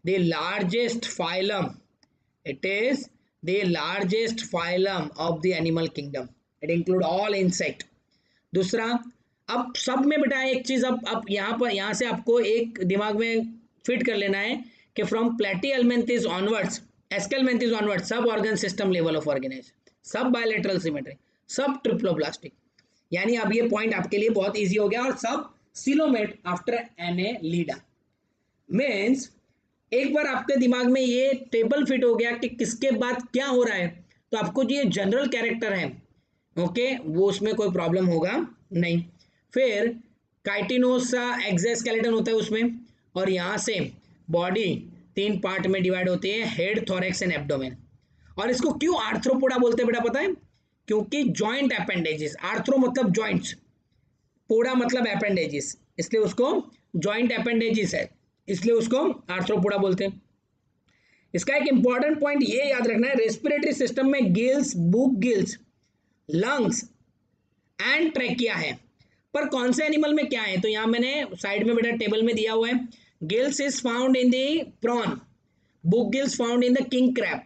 the largest phylum, it is the largest phylum of the animal kingdom, it include all insect. दूसरा, अब सब में बेटा एक चीज अब यहाँ पर यहाँ से आपको एक दिमाग में फिट कर लेना है कि from Platyhelminthes onwards, Aschelminthes onwards, सब organ system level of organisation, सब बायलैटरल सिमेट्री, सब ट्रिप्लोब्लास्टिक। यानी अब ये पॉइंट आपके लिए बहुत इजी हो गया। और सब सिलोमेट आफ्टर एनेलिडा मीन्स एक बार आपके दिमाग में ये टेबल फिट हो गया कि किसके बाद क्या हो रहा है, तो आपको जो ये जनरल कैरेक्टर है, ओके, वो उसमें कोई प्रॉब्लम होगा नहीं। फिर काइटिनोसा एक्सोस्केलेटन होता है उसमें, और यहाँ से बॉडी 3 पार्ट में डिवाइड होती है, हेड, थोरैक्स एंड एब्डोमेन। और इसको क्यों आर्थ्रोपोडा बोलते हैं बेटा पता है? क्योंकि जॉइंट अपेंडेजेस, आर्थ्रो मतलब जॉइंट्स, पोडा मतलब अपेंडेजेस, इसलिए उसको जॉइंट अपेंडेजेस है, इसलिए उसको आर्थ्रोपोडा बोलते हैं। इसका एक इंपॉर्टेंट पॉइंट ये याद रखना है, रेस्पिरेटरी सिस्टम में gills, book gills, lungs and trachea है। पर कौन से एनिमल में क्या है? तो यहां मैंने साइड में बेटा टेबल में दिया हुआ है, gills is found in the prawn, book gills found in the king crab,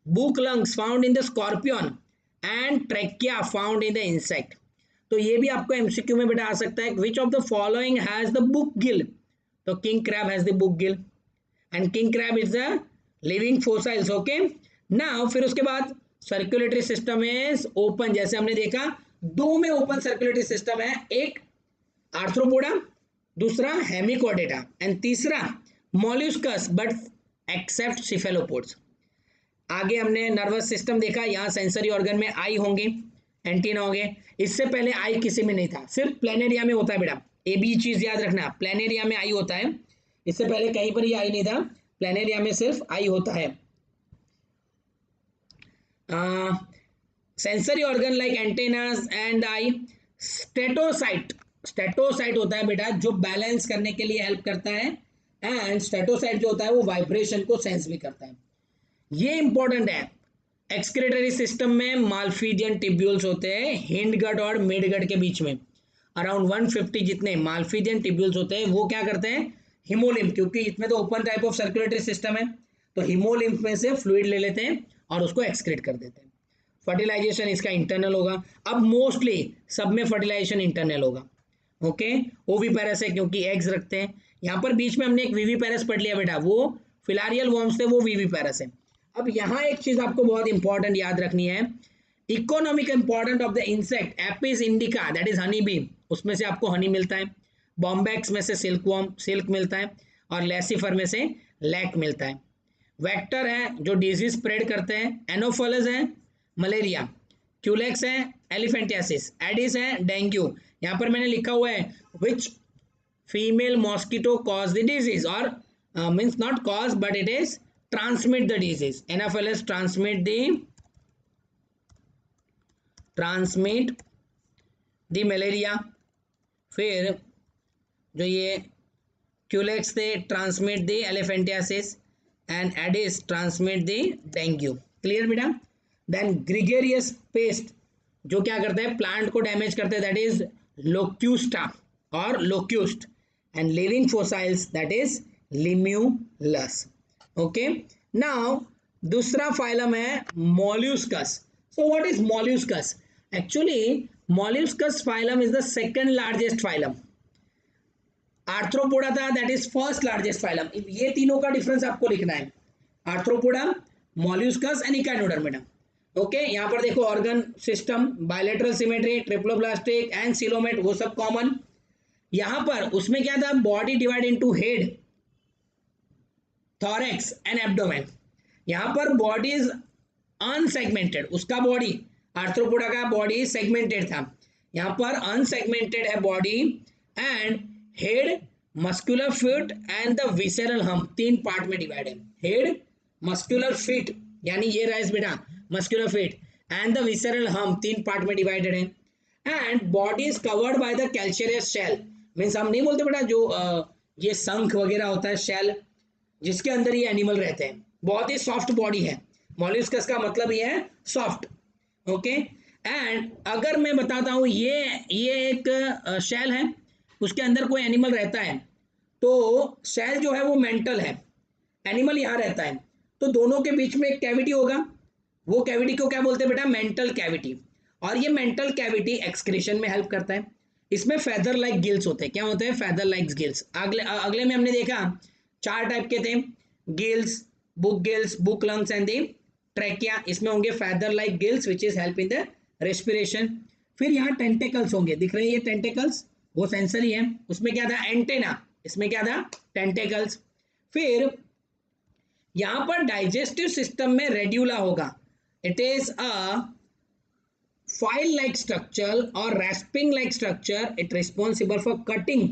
book lungs found in the scorpion and trachea found in the insect. तो ये भी आपको एमसीक्यू में बेटा आ सकता है, which of the following has the book gill? तो king crab has the book gill and king crab is the living fossils. Okay, now फिर उसके बाद सर्कुलेटरी सिस्टम इज ओपन, जैसे हमने देखा 2 में ओपन सर्कुलेटरी सिस्टम है, एक आर्थ्रोपोडा, दूसरा हेमिकोडेटा एंड तीसरा मॉल्यूस्कस बट एक्सेप्ट सिफेलोपोड्स। आगे हमने नर्वस सिस्टम देखा, यहाँ सेंसरी ऑर्गन में आई होंगे, एंटीना होंगे। इससे पहले आई किसी में नहीं था, सिर्फ प्लेनेरिया में होता है बेटा, ए बी चीज याद रखना, प्लेनेरिया में आई होता है, इससे पहले कहीं पर ये आई नहीं था, प्लेनेरिया में सिर्फ आई होता है। Sensory organ like antennas and eye, statocyst, statocyst होता है बेटा जो बैलेंस करने के लिए हेल्प करता है एंड स्टेटोसाइट जो होता है वो वाइब्रेशन को सेंस भी करता है। ये इंपॉर्टेंट है। एक्सक्रीटरी सिस्टम में माल्फीजियन टिब्यूल्स होते हैं हिंड गट और मिड गट के बीच में। अराउंड 150 जितने माल्फीजियन टिब्यूल्स होते हैं वो क्या करते हैं, हिमोलिम्फ, क्योंकि इसमें तो open type of circulatory system है, तो हिमोलिम्फ में से फ्लूइड ले लेते हैं और उसको एक्सक्रीट कर देते हैं। फर्टिलाइजेशन इसका इंटरनल होगा। अब मोस्टली सब में फर्टिलाइजेशन इंटरनल होगा। ओके, ओवीपेरस है क्योंकि एग्स रखते हैं। यहाँ पर बीच में हमने एक वीवीपेरस पढ़ लिया बेटा, वो फिलारियल वॉर्म्स थे, वो वीवीपेरस है। अब यहाँ एक चीज आपको बहुत इंपॉर्टेंट याद रखनी है, economic important of the insect Apis indica that is honey bee, उसमें से आपको हनी मिलता है, बॉम्बैक्स में से सिल्कवॉर्म सिल्क मिलता है, और लेसिफर में से लैक मिलता है। वेक्टर है जो डिजीज स्प्रेड करते हैं, एनोफिलस है मलेरिया, क्यूलेक्स है एलिफेंटियासिस, एडिस है डेंगू। यहाँ पर मैंने लिखा हुआ है which female mosquito cause the disease, और means not cause but it is transmit the disease. Anopheles transmit the malaria, फिर जो ये क्यूलेक्स थे transmit the elephantiasis, and aedes transmit the dengue. Clear बेटा। देन ग्रिगेरियस पेस्ट जो क्या करते हैं, प्लांट को डैमेज करते हैं, दैट इज लोक्यूस्टा और locust, and living fossils that is limulus. Okay, now दूसरा फाइलम है molluscs. So what is molluscs? Actually molluscs phylum is the second largest phylum. Arthropoda था that is first largest phylum. ये तीनों का डिफरेंस आपको लिखना है, arthropoda, molluscs and echinodermata. Okay, यहाँ पर देखो organ system, bilateral symmetry, triploblastic and coelomate, वो सब कॉमन। यहाँ पर उसमें क्या था, body divide into head, thorax and abdomen. यहाँ पर बॉडी इज अनसेगमेंटेड, उसका बॉडी, आर्थ्रोपोडा का बॉडी सेगमेंटेड था, यहाँ पर अनसेगमेंटेड है body, and head, muscular feet and the visceral hump, तीन पार्ट में डिवाइड है। हेड, मस्कुलर फीट यानी ये रहा बेटा muscular feet, and the visceral hump, तीन पार्ट में डिवाइडेड है। And body is covered by the calcareous shell, means हम नहीं बोलते बेटा जो ये शंख वगैरह होता है शेल, जिसके अंदर ये एनिमल रहते हैं, बहुत ही सॉफ्ट बॉडी है। मॉल्यूस्कस का मतलब ये है सॉफ्ट। ओके, एंड अगर मैं बताता हूँ ये एक शेल है, उसके अंदर कोई एनिमल रहता है, तो शेल जो है वो मेंटल है, एनिमल यहाँ रहता है, तो दोनों के बीच में एक कैविटी होगा, वो कैविटी को क्या बोलते हैं बेटा, मेंटल कैविटी। और ये मेंटल कैविटी एक्सक्रीशन में हेल्प करता है। इसमें फेदर लाइक गिल्स होते हैं, क्या होते हैं, फेदर लाइक गिल्स। अगले में हमने देखा 4 टाइप के थे, gills, book lungs and the trachea. इसमें होंगे feather like gills which is help in the respiration. फिर यहाँ टेंटेकल्स होंगे, दिख रहे हैं ये टेंटेकल्स, वो सेंसरी है। उसमें क्या था, एंटेना, इसमें क्या था, टेंटेकल्स। फिर यहां पर डाइजेस्टिव सिस्टम में रेड्यूला होगा, it is a file like structure और rasping like structure, it responsible for cutting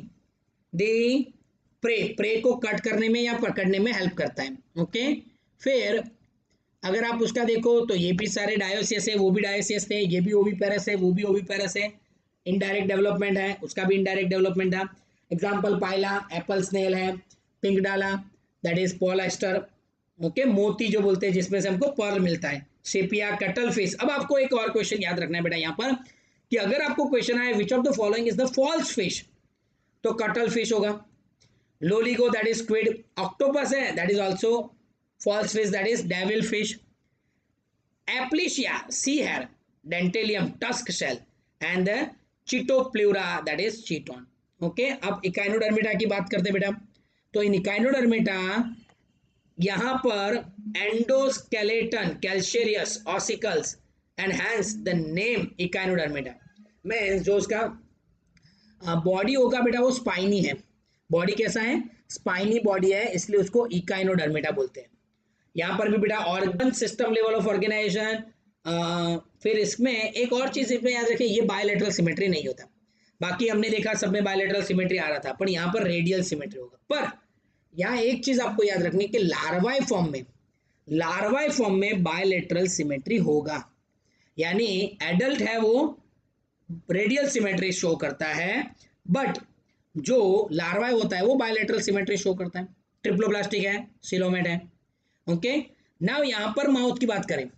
the prey को कट करने में या पकड़ने में हेल्प करता है। ओके, फिर अगर आप उसका देखो तो ये भी सारे डायोसियस है, वो भी डायोसियस थे, ये भी ओविपेरस है, वो भी ओविपेरस है। इनडायरेक्ट डेवलपमेंट है, उसका भी इनडायरेक्ट डेवलपमेंट था। एग्जाम्पल पाइला, एप्पल स्नेल है, पिंक डाला दैट इज पॉलिएस्टर। ओके, मोती जो बोलते हैं जिसमें से हमको पर्ल मिलता है, सेपिया, कटल फिश। अब आपको एक और क्वेश्चन याद रखना है बेटा यहाँ पर, कि अगर आपको क्वेश्चन आए which of the following is the false fish, तो कटल फिश होगा। Loligo that is squid, octopus है that is also false fish, that is devil fish. Aplysia sea hare, dentalium tusk shell, and the chaetopleura that is chiton. Okay, अब इकाइनोडर्मिटा की बात करते हैं बेटा, तो इन इकाइनोडर्मिटा यहां पर endoskeleton calcareous ossicles and hence the name echinodermata. में जो उसका बॉडी होगा बेटा वो स्पाइनी है, बॉडी कैसा है, स्पाइनी बॉडी है, इसलिए उसको इकाइनोडर्मिटा बोलते हैं। यहाँ पर भी बेटा organ system level of organisation. फिर इसमें एक और चीज इसमें याद रखें, ये बायलैटरल सिमेट्री नहीं होता, बाकी हमने देखा सब में बायलैटरल सिमेट्री आ रहा था, पर यहाँ पर रेडियल सिमेट्री होगा। पर यहाँ एक चीज आपको याद रखनी कि लार्वाई फॉर्म में बायलैटरल सिमेट्री होगा, यानी एडल्ट है वो रेडियल सिमेट्री शो करता है, बट जो लार्वाई होता है वो बायलैटरल सिमेट्री शो करता है। ट्रिप्लोब्लास्टिक है, सिलोमेट है। ओके, नाउ यहाँ पर माउथ की बात करें,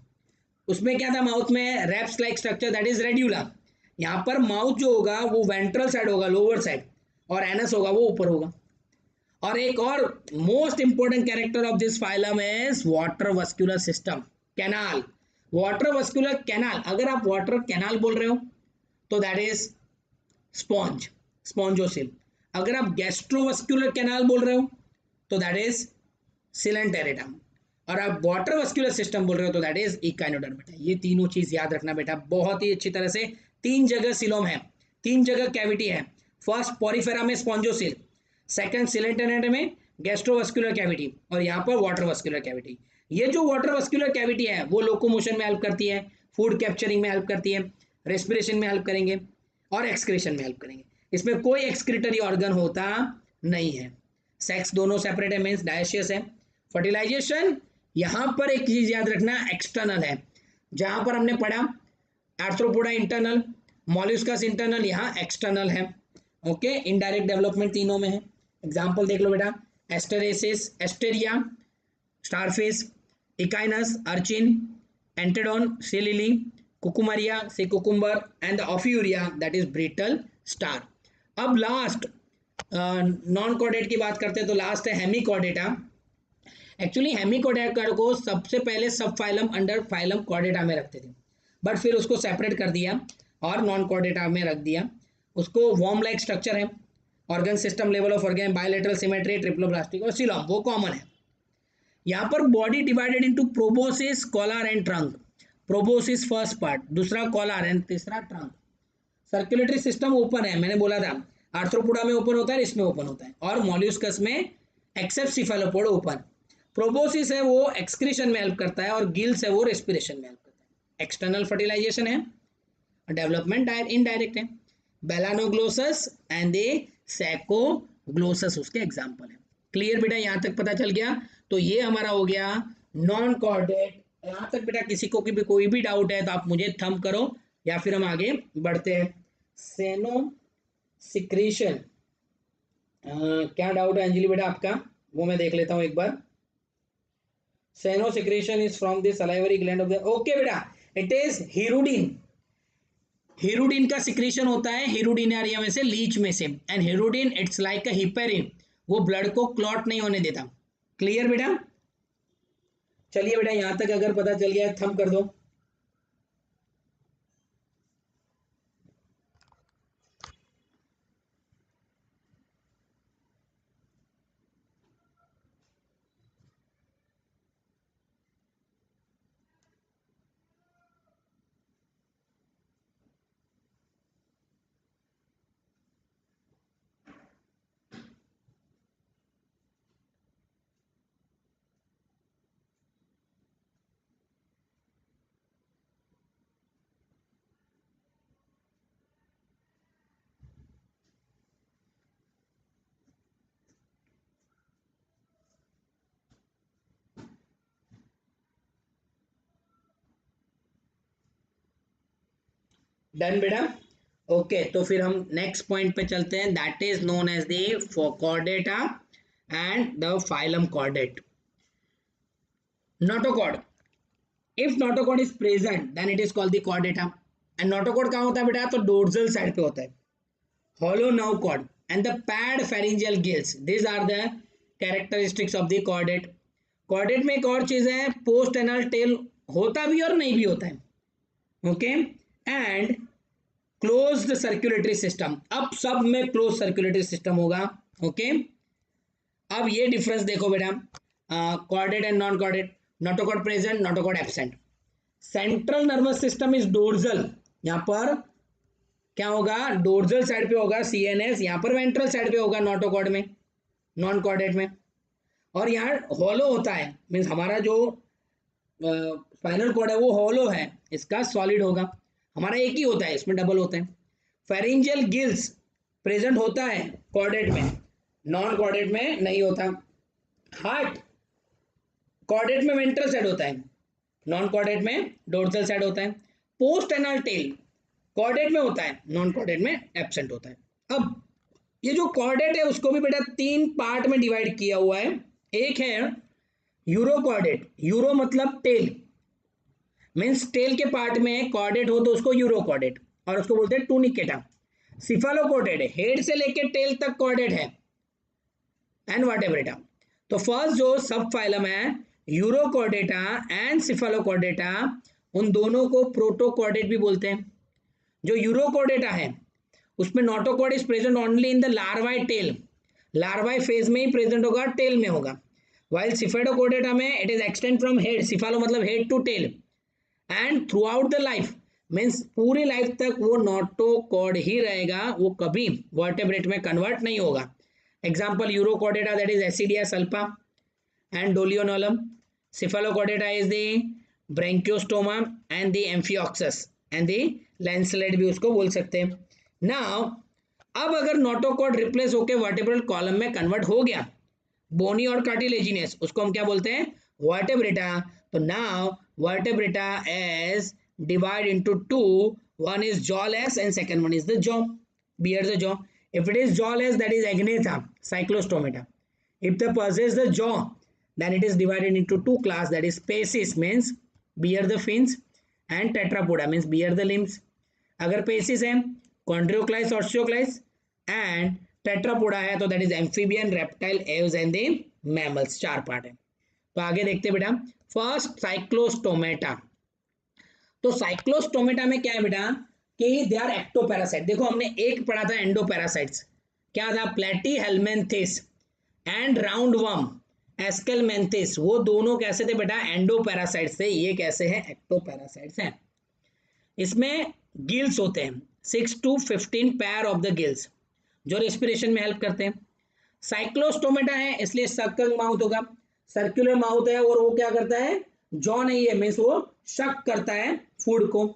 उसमें क्या था, माउथ में रैप्स like structure that is radula. यहाँ पर माउथ जो होगा वो वेंट्रल साइड होगा, लोअर साइड, और एनस होगा वो ऊपर होगा। और एक और most important character of this phylum is water vascular system, canal. Water vascular canal, अगर आप वाटर कैनाल बोल रहे हो तो दैट इज स्पॉन्ज, स्पॉन्जोसिल। अगर आप गैस्ट्रोवस्कुलर कैनाल बोल रहे हो तो दैट इज सिलेंटेरिडम, और आप वाटर वस्कुलर सिस्टम बोल रहे हो तो दैट इज इकाइनोडर्मिटा। ये तीनों चीज याद रखना बेटा बहुत ही अच्छी तरह से। तीन जगह सिलोम है, तीन जगह कैविटी है। फर्स्ट पॉरीफेरा में स्पॉन्जोसिल, सेकंड सिलेंटेरिडम में गैस्ट्रोवस्कुलर कैविटी, और यहाँ पर वाटर वस्कुलर कैविटी। ये जो वाटर वस्कुलर कैविटी है वो लोकोमोशन में हेल्प करती है, फूड कैप्चरिंग में हेल्प करती है, रेस्पिरेशन में हेल्प करेंगे, और एक्सक्रीशन में हेल्प करेंगे। इसमें कोई एक्सक्रीटरी ऑर्गन होता नहीं है। सेक्स दोनों सेपरेट है, मीन्स डायशियस है। फर्टिलाइजेशन, यहां पर एक चीज याद रखना, एक्सटर्नल है। जहां पर हमने पढ़ा आर्थ्रोपोडा इंटरनल, मॉल्यूस्कस इंटरनल, यहाँ एक्सटर्नल है। ओके, इनडायरेक्ट डेवलपमेंट तीनों में है। एग्जांपल देख लो बेटा, asterias, asteria, starfish, echinus, urchin, antedon, sea lily, cucumaria, sea cucumber, and ophiura that is brittle star. अब लास्ट नॉन कॉर्डेट की बात करते हैं तो लास्ट है हेमिकॉर्डेटा। एक्चुअली हेमिकॉर्डेटा को सबसे पहले सब फाइलम अंडर फाइलम कॉर्डेटा में रखते थे, बट फिर उसको सेपरेट कर दिया और नॉन कॉर्डेटा में रख दिया। उसको वॉर्म लाइक स्ट्रक्चर है, organ system, level of organ, bilateral symmetry, triploblastic और सिलोम वो कॉमन है। यहाँ पर body divided into proboscis, collar and trunk. Proboscis first part, दूसरा कॉलर एंड तीसरा ट्रंक। सर्कुलेटरी सिस्टम ओपन है, मैंने बोला था आर्थ्रोपोडा में ओपन होता है, इसमें ओपन होता है, और मॉल्यूस्कस में एक्सेप्ट सिफेलोपोड ओपन। प्रोबोसिस है वो एक्सक्रीशन में हेल्प करता है, और गिल्स है वो रेस्पिरेशन में हेल्प करता है। एक्सटर्नल फर्टिलाइजेशन है, डेवलपमेंट इनडायरेक्ट है। बेलानोग्लोसस एंड दे सैकोग्लोसस उसके एग्जाम्पल है। क्लियर बेटा, यहां तक पता चल गया? तो ये हमारा हो गया नॉन कॉर्डेट। यहां तक बेटा किसी को भी कोई भी डाउट है तो आप मुझे थंब करो, या फिर हम आगे बढ़ते हैं। सेनो सिक्रीशन, क्या डाउट है अंजलि बेटा आपका, वो मैं देख लेता हूं एक बार। सेनो secretion is from the salivary gland of the, okay बेटा, इट इज हिरुडिन। हिरुडिन का सिक्रीशन होता है हिरुडिनारिया में से, लीच में से, and hirudin it's like a heparin, वो ब्लड को क्लॉट नहीं होने देता। क्लियर बेटा? चलिए बेटा, यहां तक अगर पता चल गया थंब कर दो। डन बेटा? ओके, तो फिर हम नेक्स्ट पॉइंट पे चलते हैं, that is known as the Chordata and the phylum chordate. Notochord, if notochord is present then it is called the Chordata. And notochord कहाँ होता है बेटा? तो डोर्सल साइड पे होता है। hollow nerve cord and the pad pharyngeal gills, these are the characteristics of the chordate. chordate में एक और चीज है, पोस्ट एनल टेल होता भी और नहीं भी होता है। Okay, and closed circulatory system, अब सब में क्लोज सर्कुलेटरी सिस्टम होगा। ओके, अब ये डिफरेंस देखो बेटा, chordate and non chordate. Notochord present, notochord absent. Central nervous system is dorsal, यहाँ पर क्या होगा? डोर्सल साइड पे होगा सीएनएस, यहाँ पर वेंट्रल साइड पे होगा नोटोकॉर्ड में, नॉन कॉर्डेट में। और यहाँ हॉलो होता है, मीन्स हमारा जो स्पाइनल कॉर्ड है वो हॉलो है, इसका सॉलिड होगा। हमारा एक ही होता है, इसमें डबल होता है। फेरिंजियल गिल्स प्रेजेंट होता है कॉर्डेट में, नॉन कॉर्डेट में नहीं होता। हार्ट कॉर्डेट में वेंट्रल साइड होता है, नॉन कॉर्डेट में डोर्सल साइड होता है। पोस्ट एनल टेल कॉर्डेट में होता है, नॉन कॉर्डेट में एब्सेंट होता है। अब ये जो कॉर्डेट है उसको भी बेटा तीन पार्ट में डिवाइड किया हुआ है। एक है यूरोकॉर्डेट, यूरो मतलब टेल, मीन्स टेल के पार्ट में कॉर्डेट हो तो उसको यूरोकॉर्डेट, और उसको बोलते हैं टूनिकेटा। सिफालोकॉर्डेट है, हेड से लेके टेल तक कॉर्डेट है, एंड वर्टेब्रेटा। तो फर्स्ट जो सब फाइलम है यूरोकॉर्डेटा एंड सिफालोकॉर्डेटा, उन दोनों को प्रोटोकॉर्डेट भी बोलते हैं। जो यूरोकॉर्डेटा है उसमें notochord is present only in the larval tail, larval phase में ही प्रेजेंट होगा, टेल में होगा। वाइल सिफेडोकॉर्डेटा में it is extend from head, cephalo मतलब head to tail, and throughout the life, means पूरी लाइफ तक वो नोटोकॉर्ड ही रहेगा, वो कभी वर्टेब्रेट में कन्वर्ट नहीं होगा। Example urochordata that is ascidia salpa and doliolum, cephalochordata is the branchiostoma and the amphioxus and the lancelet भी उसको बोल सकते हैं। नाउ अब अगर नोटोकॉर्ड रिप्लेस होकर वर्टेब्रल कॉलम में कन्वर्ट हो गया, बोनी और कार्टिलेजिनियस, उसको हम क्या बोलते हैं, वर्टेब्रेटा। तो now वर्टेब्रेटा is divide into two, one is jawless and second one is the jaw, bear the jaw. If it is jawless, that is agnatha, cyclostomata. If the possess the jaw, then it is divided into two class, that is species means bear the fins, and tetrapoda means bear the limbs. अगर पेसिस है कॉन्ड्रियोक्लाइस, ऑस्टियोक्लाइस, एंड टेट्रापोडा है तो that is amphibian, reptile, Aves and the mammals, चार पार्ट है। तो आगे देखते बेटा, फर्स्ट साइक्लोस्टोमेटा। तो साइक्लोस्टोमेटा में क्या है बेटा कि दे आर एक्टोपैरासाइट। देखो हमने एक पढ़ा था एंडोपैरासाइट्स, क्या था, प्लेटी helminths and round worm Aschelminthes, वो दोनों कैसे थे बेटा, एंडोपैरासाइट्स थे। ये कैसे हैं, एक्टोपैरासाइट्स हैं। इसमें गिल्स होते हैं 6 to 15 pair of the gills, जो रेस्पिरेशन में हेल्प करते हैं। साइक्लोस्टोमेटा है इसलिए सर्कल माउथ होगा, सर्कुलर माउथ है, और वो क्या करता है, जॉ नहीं है, मीन्स वो शक करता है फूड को।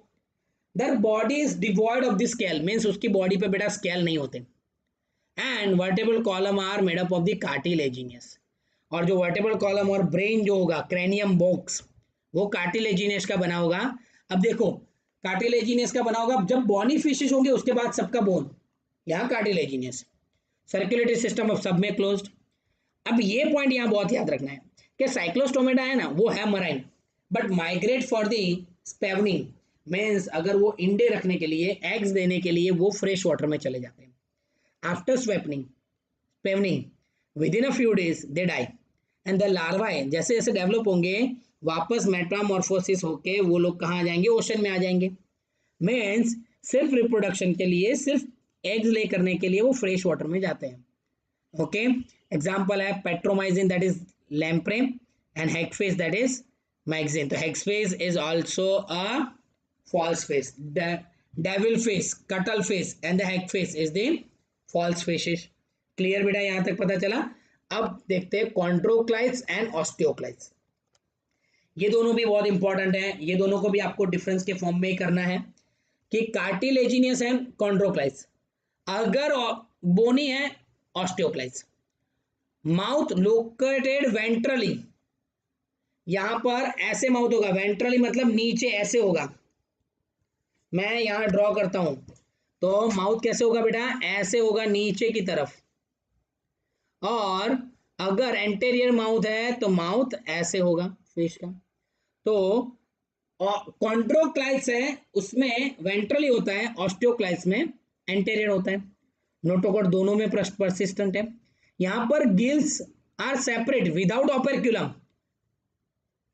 Their body is devoid of the scale, means उसकी बॉडी पे बेटा स्केल नहीं होते। And vertebral column are made up of the cartilaginous, और जो वर्टेब्रल कॉलम और ब्रेन जो होगा, क्रेनियम बॉक्स, वो कार्टिलेजिनियस का बना होगा। अब देखो कार्टिलेजिनियस का बना होगा, जब बॉनी फिशेस होंगे उसके बाद सबका बोन, यहाँ कार्टिलेजिनियस, सर्कुलेटरी सिस्टम ऑफ सब में क्लोज्ड। अब ये पॉइंट यहाँ बहुत याद रखना है कि साइक्लोस्टोमेटा है ना, वो है marine, but migrate for the spawning, means अगर वो इंडे रखने के लिए, एग्स देने के लिए वो फ्रेश वाटर में चले जाते हैं। After spawning within a few days they die, and the larvae जैसे जैसे डेवलप होंगे वापस मेटामॉर्फोसिस होके वो लोग कहाँ आ जाएंगे, ओशन में आ जाएंगे। मीन्स सिर्फ रिप्रोडक्शन के लिए, सिर्फ एग्स ले करने के लिए वो फ्रेश वाटर में जाते हैं। ओके, एग्जाम्पल है petromyzon that is lamprey, and hagfish that is myxine. तो hagfish is also a false fish, devil fish, cuttle fish, and the hagfish is the false fishes. Clear बेटा, यहां तक पता चला। अब देखते हैं कॉन्ड्रोक्लाइट्स एंड ऑस्टियोक्लाइट्स, ये दोनों भी बहुत इंपॉर्टेंट है, ये दोनों को भी आपको डिफरेंस के फॉर्म में ही करना है कि कार्टिलेजिनियस है कॉन्ड्रोक्लाइट्स, अगर बोनी है ऑस्टियोक्लाइट्स। माउथ लोकेटेड वेंट्रली, यहां पर ऐसे माउथ होगा, वेंट्रली मतलब नीचे ऐसे होगा, मैं यहां ड्रॉ करता हूं तो माउथ कैसे होगा बेटा, ऐसे होगा नीचे की तरफ। और अगर एंटेरियर माउथ है तो माउथ ऐसे होगा फिश का। तो कॉन्ड्रोक्लाइट्स है उसमें वेंट्रली होता है, ऑस्टियोक्लाइट्स में एंटेरियर होता है। नोटोकॉर्ड दोनों में परसिस्टेंट है। यहां पर gills are separate without operculum,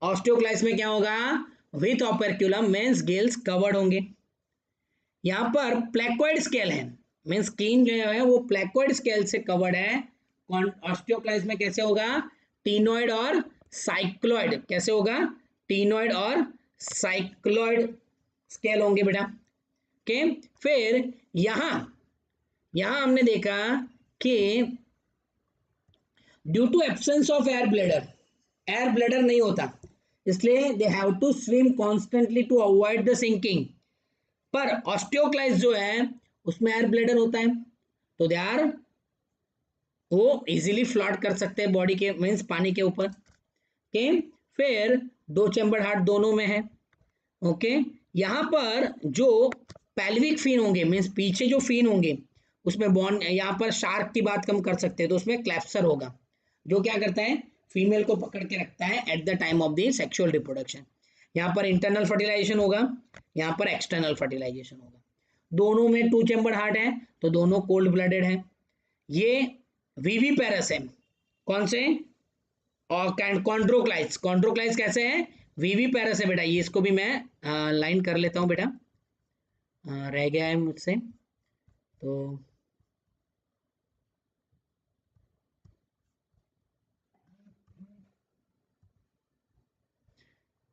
osteichthyes में क्या होगा, with operculum, means gills covered होंगे। यहां पर प्लेकोइड स्केल है, मीन्स स्किन जो है वो प्लेकोइड स्केल से कवर्ड है। ऑस्टियोक्लाइट्स में कैसे होगा, टीनोइड और साइक्लोइड, कैसे होगा, टीनोइड और साइक्लोइड स्केल होंगे बेटा। ओके, फिर यहां हमने देखा कि due to absence of air bladder नहीं होता, इसलिए they have to swim constantly to avoid the sinking. पर ऑस्टियोक्लाइट्स जो है उसमें एयर ब्लेडर होता है, तो दे आर, वो इजीली फ्लॉट कर सकते हैं बॉडी के, मीन्स पानी के ऊपर। ओके, फिर दो चैम्बर हार्ट दोनों में है। ओके, यहां पर जो पेल्विक फिन होंगे, मीन्स पीछे जो फिन होंगे उसमें बॉन, यहाँ पर शार्क की बात कम कर सकते हैं तो उसमें क्लैप्सर होगा, जो क्या करता है, फीमेल को पकड़ के रखता है at the time of the sexual reproduction. यहाँ पर इंटरनल फर्टिलाइजेशन होगा, यहाँ पर एक्सटर्नल फर्टिलाइजेशन होगा। दोनों में 2 चैम्बर हार्ट है तो दोनों कोल्ड ब्लडेड है। ये विविपेरस है, कौन से, और कॉन्ड्रोक्लाइट्स, कॉन्ड्रोक्लाइट्स कैसे है, विविपेरस है बेटा। ये इसको भी मैं लाइन कर लेता हूँ बेटा, रह गया है मुझसे तो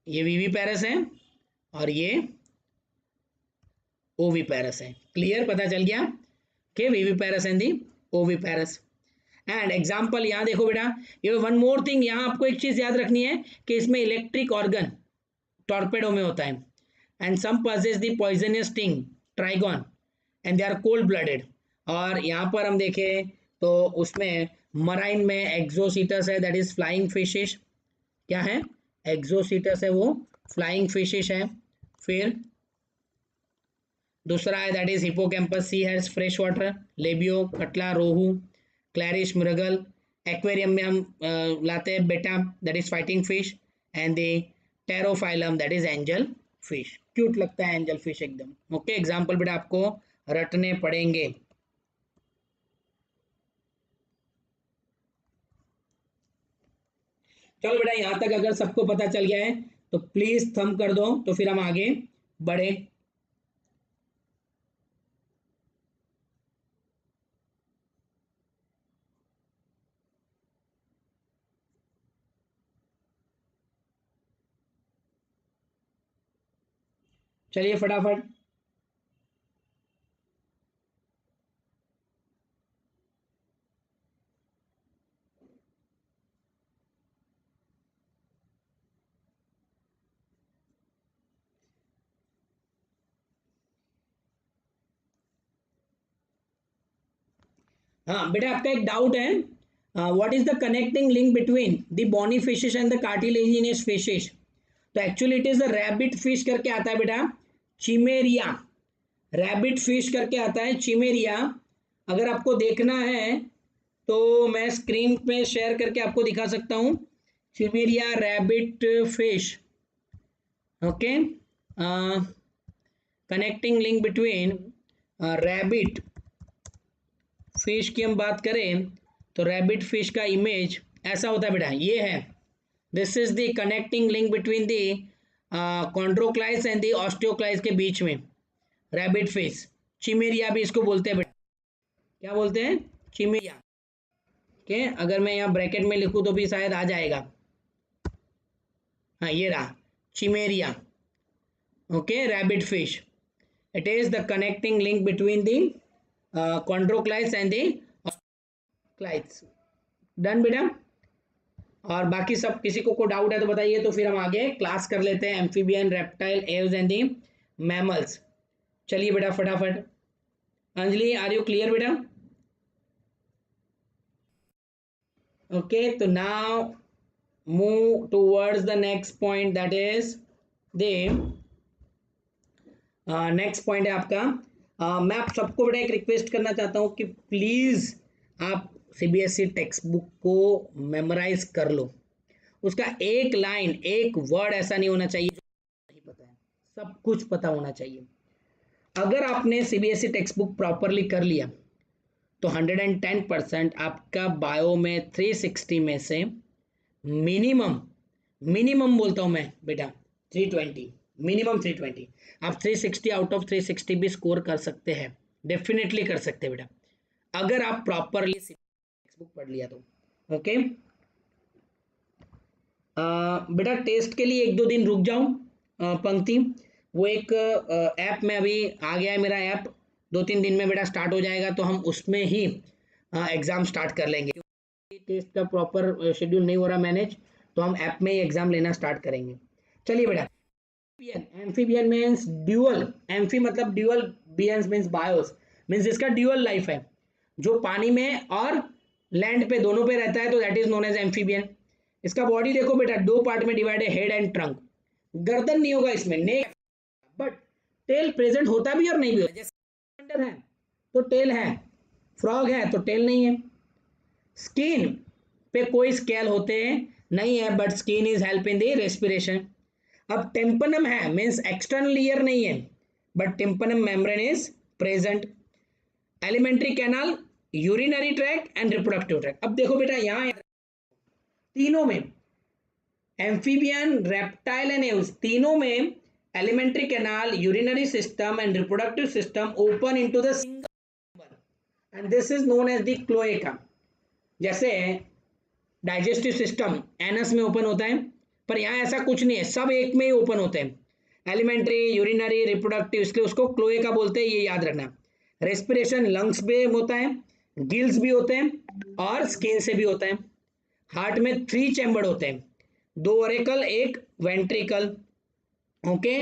ये विविपेरस है और ये ओविपेरस है। क्लियर, पता चल गया कि viviparous and the oviparous. And example यहाँ देखो बेटा, ये वन मोर थिंग, यहाँ आपको एक चीज याद रखनी है कि इसमें इलेक्ट्रिक ऑर्गन टॉर्पेडो में होता है, and some possess the poisonous sting Trygon and they are cold blooded. और यहाँ पर हम देखें तो उसमें मराइन में एक्सोसीटस है, दैट इज फ्लाइंग फिशिश। क्या है, एक्सोसीटस है, वो फ्लाइंग फिशिश है। फिर दूसरा है that is hippocampus, sea horse fresh water, labeo catla rohu, clarias mrigal. Aquarium में हम लाते हैं बेटा, that is fighting fish, and the pterophyllum that is angel fish. Cute लगता है एंजल फिश एकदम। ओके, एग्जाम्पल बेटा आपको रटने पड़ेंगे। चलो बेटा, यहां तक अगर सबको पता चल गया है तो प्लीज थंब कर दो, तो फिर हम आगे बढ़े। चलिए फटाफट। हाँ बेटा, आपका एक डाउट है, what is the connecting link between the bony fishes and the cartilaginous fishes. तो actually it is the rabbit fish करके आता है बेटा, चिमेरिया। रैबिट फिश करके आता है चिमेरिया। अगर आपको देखना है तो मैं स्क्रीन पे शेयर करके आपको दिखा सकता हूँ, chimaera rabbit fish. Okay, connecting link between rabbit fish की हम बात करें तो रैबिट फिश का इमेज ऐसा होता है बेटा, ये है, this is the connecting link between the chondrichthyes and the osteichthyes के बीच में रैबिट फिश। चिमेरिया भी इसको बोलते हैं बेटा, क्या बोलते हैं, चिमेरिया। ओके, अगर मैं यहाँ ब्रैकेट में लिखूँ तो भी शायद आ जाएगा। हाँ, ये रहा chimaera. Okay, rabbit fish, it is the connecting link between the chondroclites and the clites। Done बेटा। और बाकी सब किसी को डाउट है तो बताइए, तो फिर हम आगे क्लास कर लेते हैं amphibian, reptile, Aves and the mammals. चलिए बेटा फटाफट। अंजलि, आर यू क्लियर बेटा? ओके, तो now move towards the next point, that is the next point है आपका। मैं आप सबको बेटा एक रिक्वेस्ट करना चाहता हूँ कि प्लीज आप सीबीएसई टेक्स्ट बुक को मेमोराइज कर लो। उसका एक लाइन, एक वर्ड ऐसा नहीं होना चाहिए जो नहीं पता है, सब कुछ पता होना चाहिए। अगर आपने सीबीएसई टेक्स्ट बुक प्रॉपरली कर लिया तो 110% आपका बायो में 360 में से मिनिमम, मिनिमम बोलता हूं मैं बेटा 320, मिनिमम 320। आप 360 आउट ऑफ 360 भी स्कोर कर सकते हैं, डेफिनेटली कर सकते हैं बेटा, अगर आप प्रॉपरली टेक्स्ट बुक पढ़ लिया तो। ओके बेटा, टेस्ट के लिए 1-2 दिन रुक जाओ पंक्ति, वो एक ऐप में अभी आ गया है मेरा ऐप, 2-3 दिन में बेटा स्टार्ट हो जाएगा, तो हम उसमें ही एग्जाम स्टार्ट कर लेंगे। टेस्ट का प्रॉपर शेड्यूल नहीं हो रहा मैनेज, तो हम ऐप में ही एग्जाम लेना स्टार्ट करेंगे। चलिए बेटा, एम्फीबियन मीन्स ड्यूअल, एम्फी मतलब ड्यूअल, बियंस मीन्स बायोस, मीन्स इसका ड्यूअल लाइफ है, जो पानी में और लैंड पे दोनों पे रहता है, तो that is known as amphibian. इसका बॉडी देखो बेटा, 2 पार्ट में डिवाइड है, हेड एंड ट्रंक। गर्दन नहीं होगा इसमें, नेक, बट टेल प्रेजेंट होता भी और नहीं भी होता। जैसे है तो टेल है, फ्रॉग है तो टेल नहीं है। स्किन पे कोई स्केल होते नहीं है, but skin is help in the respiration. अब टिम्पनम है मीन्स एक्सटर्नल ईयर नहीं है, but tympanum membrane is present. Alimentary canal, urinary tract and reproductive tract. अब देखो बेटा यहाँ तीनों में, एम्फीबियन, रेप्टाइल एंड एव्स, तीनों में alimentary canal, urinary system and reproductive system open into the single and this is known as the cloaca. जैसे डाइजेस्टिव सिस्टम एनस में ओपन होता है, पर यहाँ ऐसा कुछ नहीं है, सब एक में ही ओपन होते हैं. एलिमेंट्री, यूरिनरी, रिप्रोडक्टिव, इसलिए उसको क्लोएका बोलते हैं, ये याद रखना. रेस्पिरेशन लंग्स में होता है, गिल्स भी होते हैं और स्किन से भी होता है. हार्ट में 3 चैम्बर होते हैं, 2 ऑरिकल, 1 वेंट्रिकल. ओके,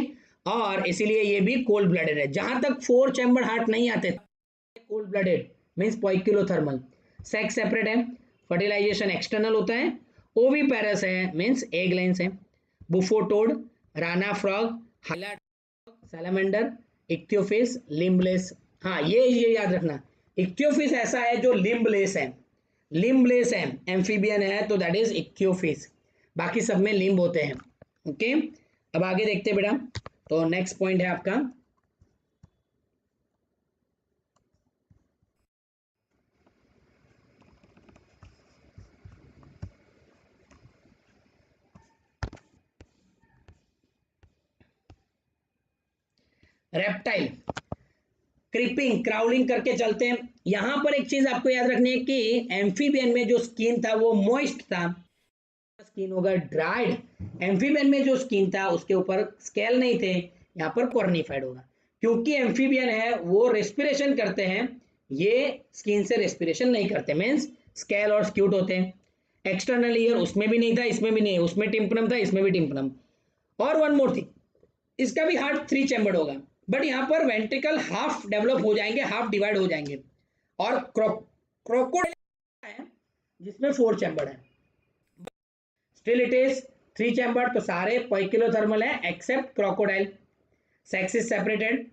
और इसीलिए ये भी कोल्ड ब्लडेड है. जहां तक 4 चैम्बर हार्ट नहीं आते, cold blooded means poikilothermal. Sex separate है, फर्टिलाइजेशन एक्सटर्नल होता है. ओविपेरस है मीन्स एग लाइन्स है. Bufo toad, rana frog, salamander, ichthyophis, limbless. हाँ ये याद रखना, इक्थियोफिस ऐसा है जो लिम्बलेस है. लिम्बलेस है, एम्फीबियन है तो दैट इज इक्थियोफिस, बाकी सब में लिम्ब होते हैं. ओके, अब आगे देखते हैं बेटा. तो नेक्स्ट पॉइंट है आपका रेप्टाइल. क्रीपिंग, क्राउलिंग करके चलते हैं. यहां पर एक चीज आपको याद रखनी है कि एम्फीबियन में जो स्किन था वो मॉइस्ट था, स्किन होगा ड्राइड. एम्फीबियन में जो स्किन था उसके ऊपर स्केल नहीं थे, यहाँ पर कॉर्निफाइड होगा. क्योंकि एम्फीबियन है वो रेस्पिरेशन करते हैं, ये स्किन से रेस्पिरेशन नहीं करते, मीन्स स्केल और स्क्यूट होते हैं. एक्सटर्नल ईयर उसमें भी नहीं था, इसमें भी नहीं है, उसमें टिम्पनम था, इसमें भी टिम्पनम. और वन मोर थिंग, इसका भी हार्ट 3 चैम्बर्ड होगा, बट यहाँ पर वेंट्रिकल हाफ डेवलप हो जाएंगे, हाफ डिवाइड हो जाएंगे. और क्रोकोडाइल है जिसमें 4 चैम्बर्ड है, स्टिल इट इज 3 चैम्बर्ड. तो सारे पोइकिलोथर्मल है except crocodile. Sex is separated,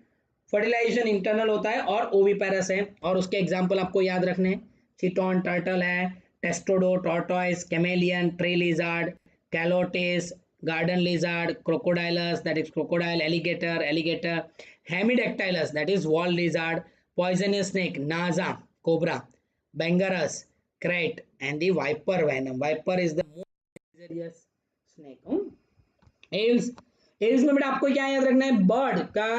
fertilisation internal होता है और ओविपेरस है. और उसके एग्जांपल आपको याद रखने हैं, चिटॉन टर्टल है, testudo, tortoise, chameleon, tree lizard, calotes, garden lizard, crocodilus, that is crocodile, alligator, hemidactylus, that is wall lizard, poisonous snake, naza, cobra, bangarus, krait, and the viper venom. Viper is the most dangerous snake. Aves, Aves में बेटा आपको क्या याद रखना है, बर्ड का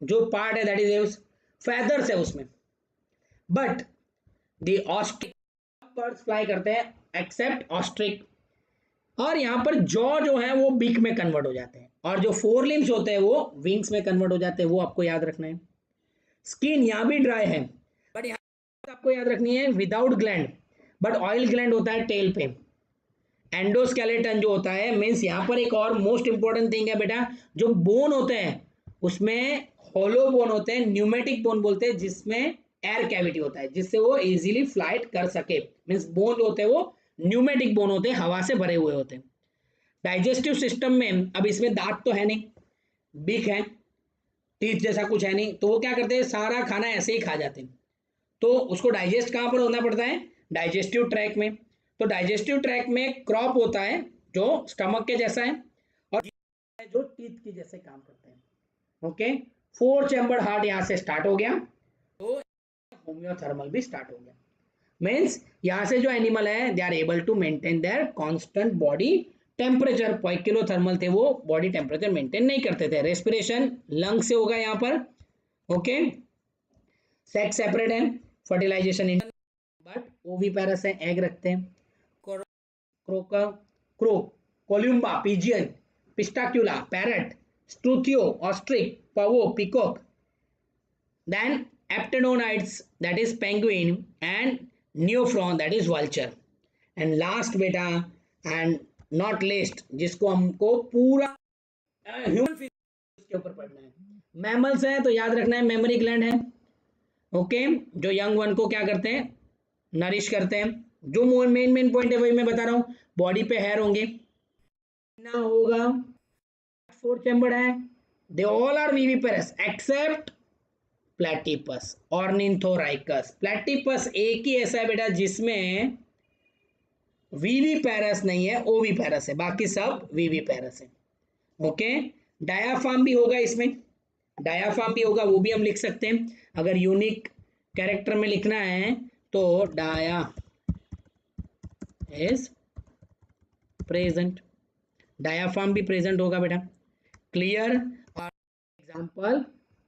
जो पार्ट है दैट इज एव्स, फेदर्स है उसमें. But the ostrich birds fly करते हैं एक्सेप्ट ऑस्ट्रिच. और यहाँ पर जॉ जो है वो बीक में कन्वर्ट हो जाते हैं, और जो 4 लिम्स होते हैं वो विंग्स में कन्वर्ट हो जाते हैं, वो आपको याद रखना है. स्किन यहाँ भी ड्राई है, बट यहाँ आपको याद रखनी है without gland, but oil gland होता है टेल पे. एंडोस्केलेटन जो होता है मीन्स यहाँ पर एक और मोस्ट इंपॉर्टेंट थिंग है बेटा, जो बोन होते हैं उसमें होलो बोन होते हैं, न्यूमेटिक बोन बोलते हैं, जिसमें एयर कैविटी होता है जिससे वो इजीली फ्लाइट कर सके. मीन्स बोन होते हैं वो न्यूमेटिक बोन होते हैं, हवा से भरे हुए होते हैं. डाइजेस्टिव सिस्टम में, अब इसमें दांत तो है नहीं, बीक है, टीथ जैसा कुछ है नहीं, तो वो क्या करते हैं, सारा खाना ऐसे ही खा जाते हैं. तो उसको डाइजेस्ट कहाँ पर होना पड़ता है, डाइजेस्टिव ट्रैक में. तो डाइजेस्टिव ट्रैक में क्रॉप होता है जो स्टमक के जैसा है, और जो टीथ के जैसे काम करते हैं. ओके, 4 चैम्बर हार्ट यहाँ से स्टार्ट हो गया, तो होम्योथर्मल भी स्टार्ट हो गया. मीन्स यहाँ से जो एनिमल है they are able to maintain their constant body temperature. Poikilothermal थे वो बॉडी टेम्परेचर मेंटेन नहीं करते थे. रेस्पिरेशन लंग से होगा यहाँ पर. ओके, सेक्स सेपरेट है, फर्टिलाइजेशन बट ओविपेरस है, एग रखते हैं. क्रोका, crow, columba, pigeon, psittacula, parrot, struthio, ostrich, pavo, peacock. Then aptenodytes that is penguin and neophron that is vulture. And last बेटा एंड नॉट लिस्ट, जिसको हमको पूरा ह्यूमन फिजिक्स के ऊपर पढ़ना है, मैमल्स है तो याद रखना है मेमोरी ग्लैंड है. ओके, जो यंग वन को क्या करते हैं, नरिश करते हैं. जो मेन पॉइंट है वही मैं बता रहा हूँ. बॉडी पे हेयर होंगे ना, होगा 4 चैम्बर है, they all are viviparous except platypus, ornithorhynchus. Platypus एक ही ऐसा है बेटा जिसमें वीवी पैरस नहीं है, ओवी पैरस है, बाकी सब वीवी पैरस है। ओके, डायाफार्म भी होगा इसमें, डायाफार्म भी होगा, वो भी हम लिख सकते हैं। अगर यूनिक कैरेक्टर में लिखना है तो डाया इज प्रेजेंट, डायाफार्म भी प्रेजेंट होगा बेटा। क्लियर। और एग्जांपल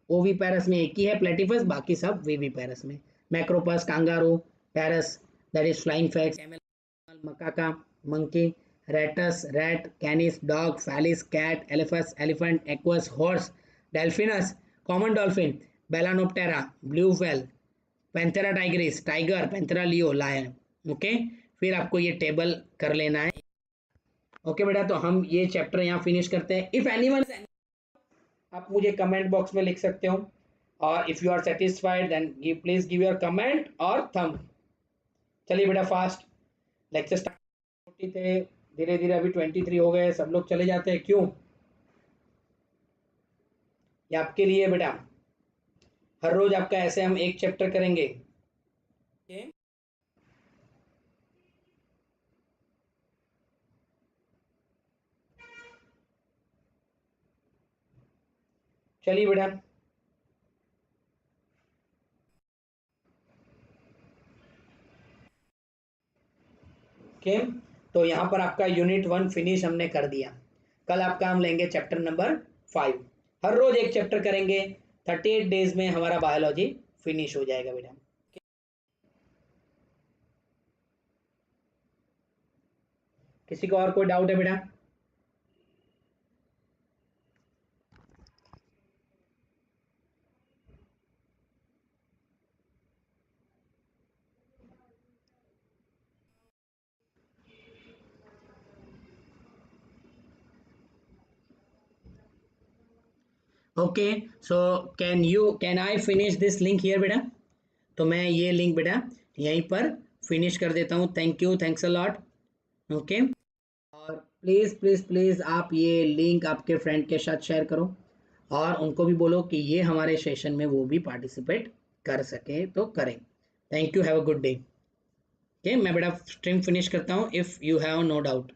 ओवी पैरस में एक ही है प्लेटिफस, बाकी सब वीवी पैरस में। Macropus, kangaroo, pteropus that is flying fox, macaca monkey, rattus rat, canis dog, felis cat, elephas elephant, equus horse, delphinus common dolphin, balaenoptera blue whale, panthera tigris tiger, panthera leo lion. Okay, फिर आपको ये टेबल कर लेना है। ओके बेटा, तो हम ये चैप्टर यहाँ फिनिश करते हैं। इफ एनीवन, आप मुझे कमेंट बॉक्स में लिख सकते हो, और if you are satisfied then please give your comment और थंब। चलिए बेटा फास्ट, लेक्चर स्टार्ट थे, धीरे धीरे अभी 23 हो गए, सब लोग चले जाते हैं, क्यों? ये आपके लिए बेटा, हर रोज आपका ऐसे हम एक चैप्टर करेंगे। चलिए बेटा, ओके, तो यहाँ पर आपका यूनिट 1 फिनिश हमने कर दिया। कल आपका हम लेंगे चैप्टर नंबर 5। हर रोज एक चैप्टर करेंगे, 38 डेज में हमारा बायोलॉजी फिनिश हो जाएगा बेटा। किसी को और कोई डाउट है बेटा? Okay, so can I finish this link here बेटा? तो मैं ये लिंक बेटा यहीं पर फिनिश कर देता हूँ। Thank you, thanks a lot. Okay, और प्लीज़ प्लीज़ प्लीज़ आप ये लिंक आपके फ्रेंड के साथ शेयर करो, और उनको भी बोलो कि ये हमारे सेशन में वो भी पार्टिसिपेट कर सके तो करें। Thank you, have a good day. Okay, मैं बेटा स्ट्रीम फिनिश करता हूँ, if you have no doubt.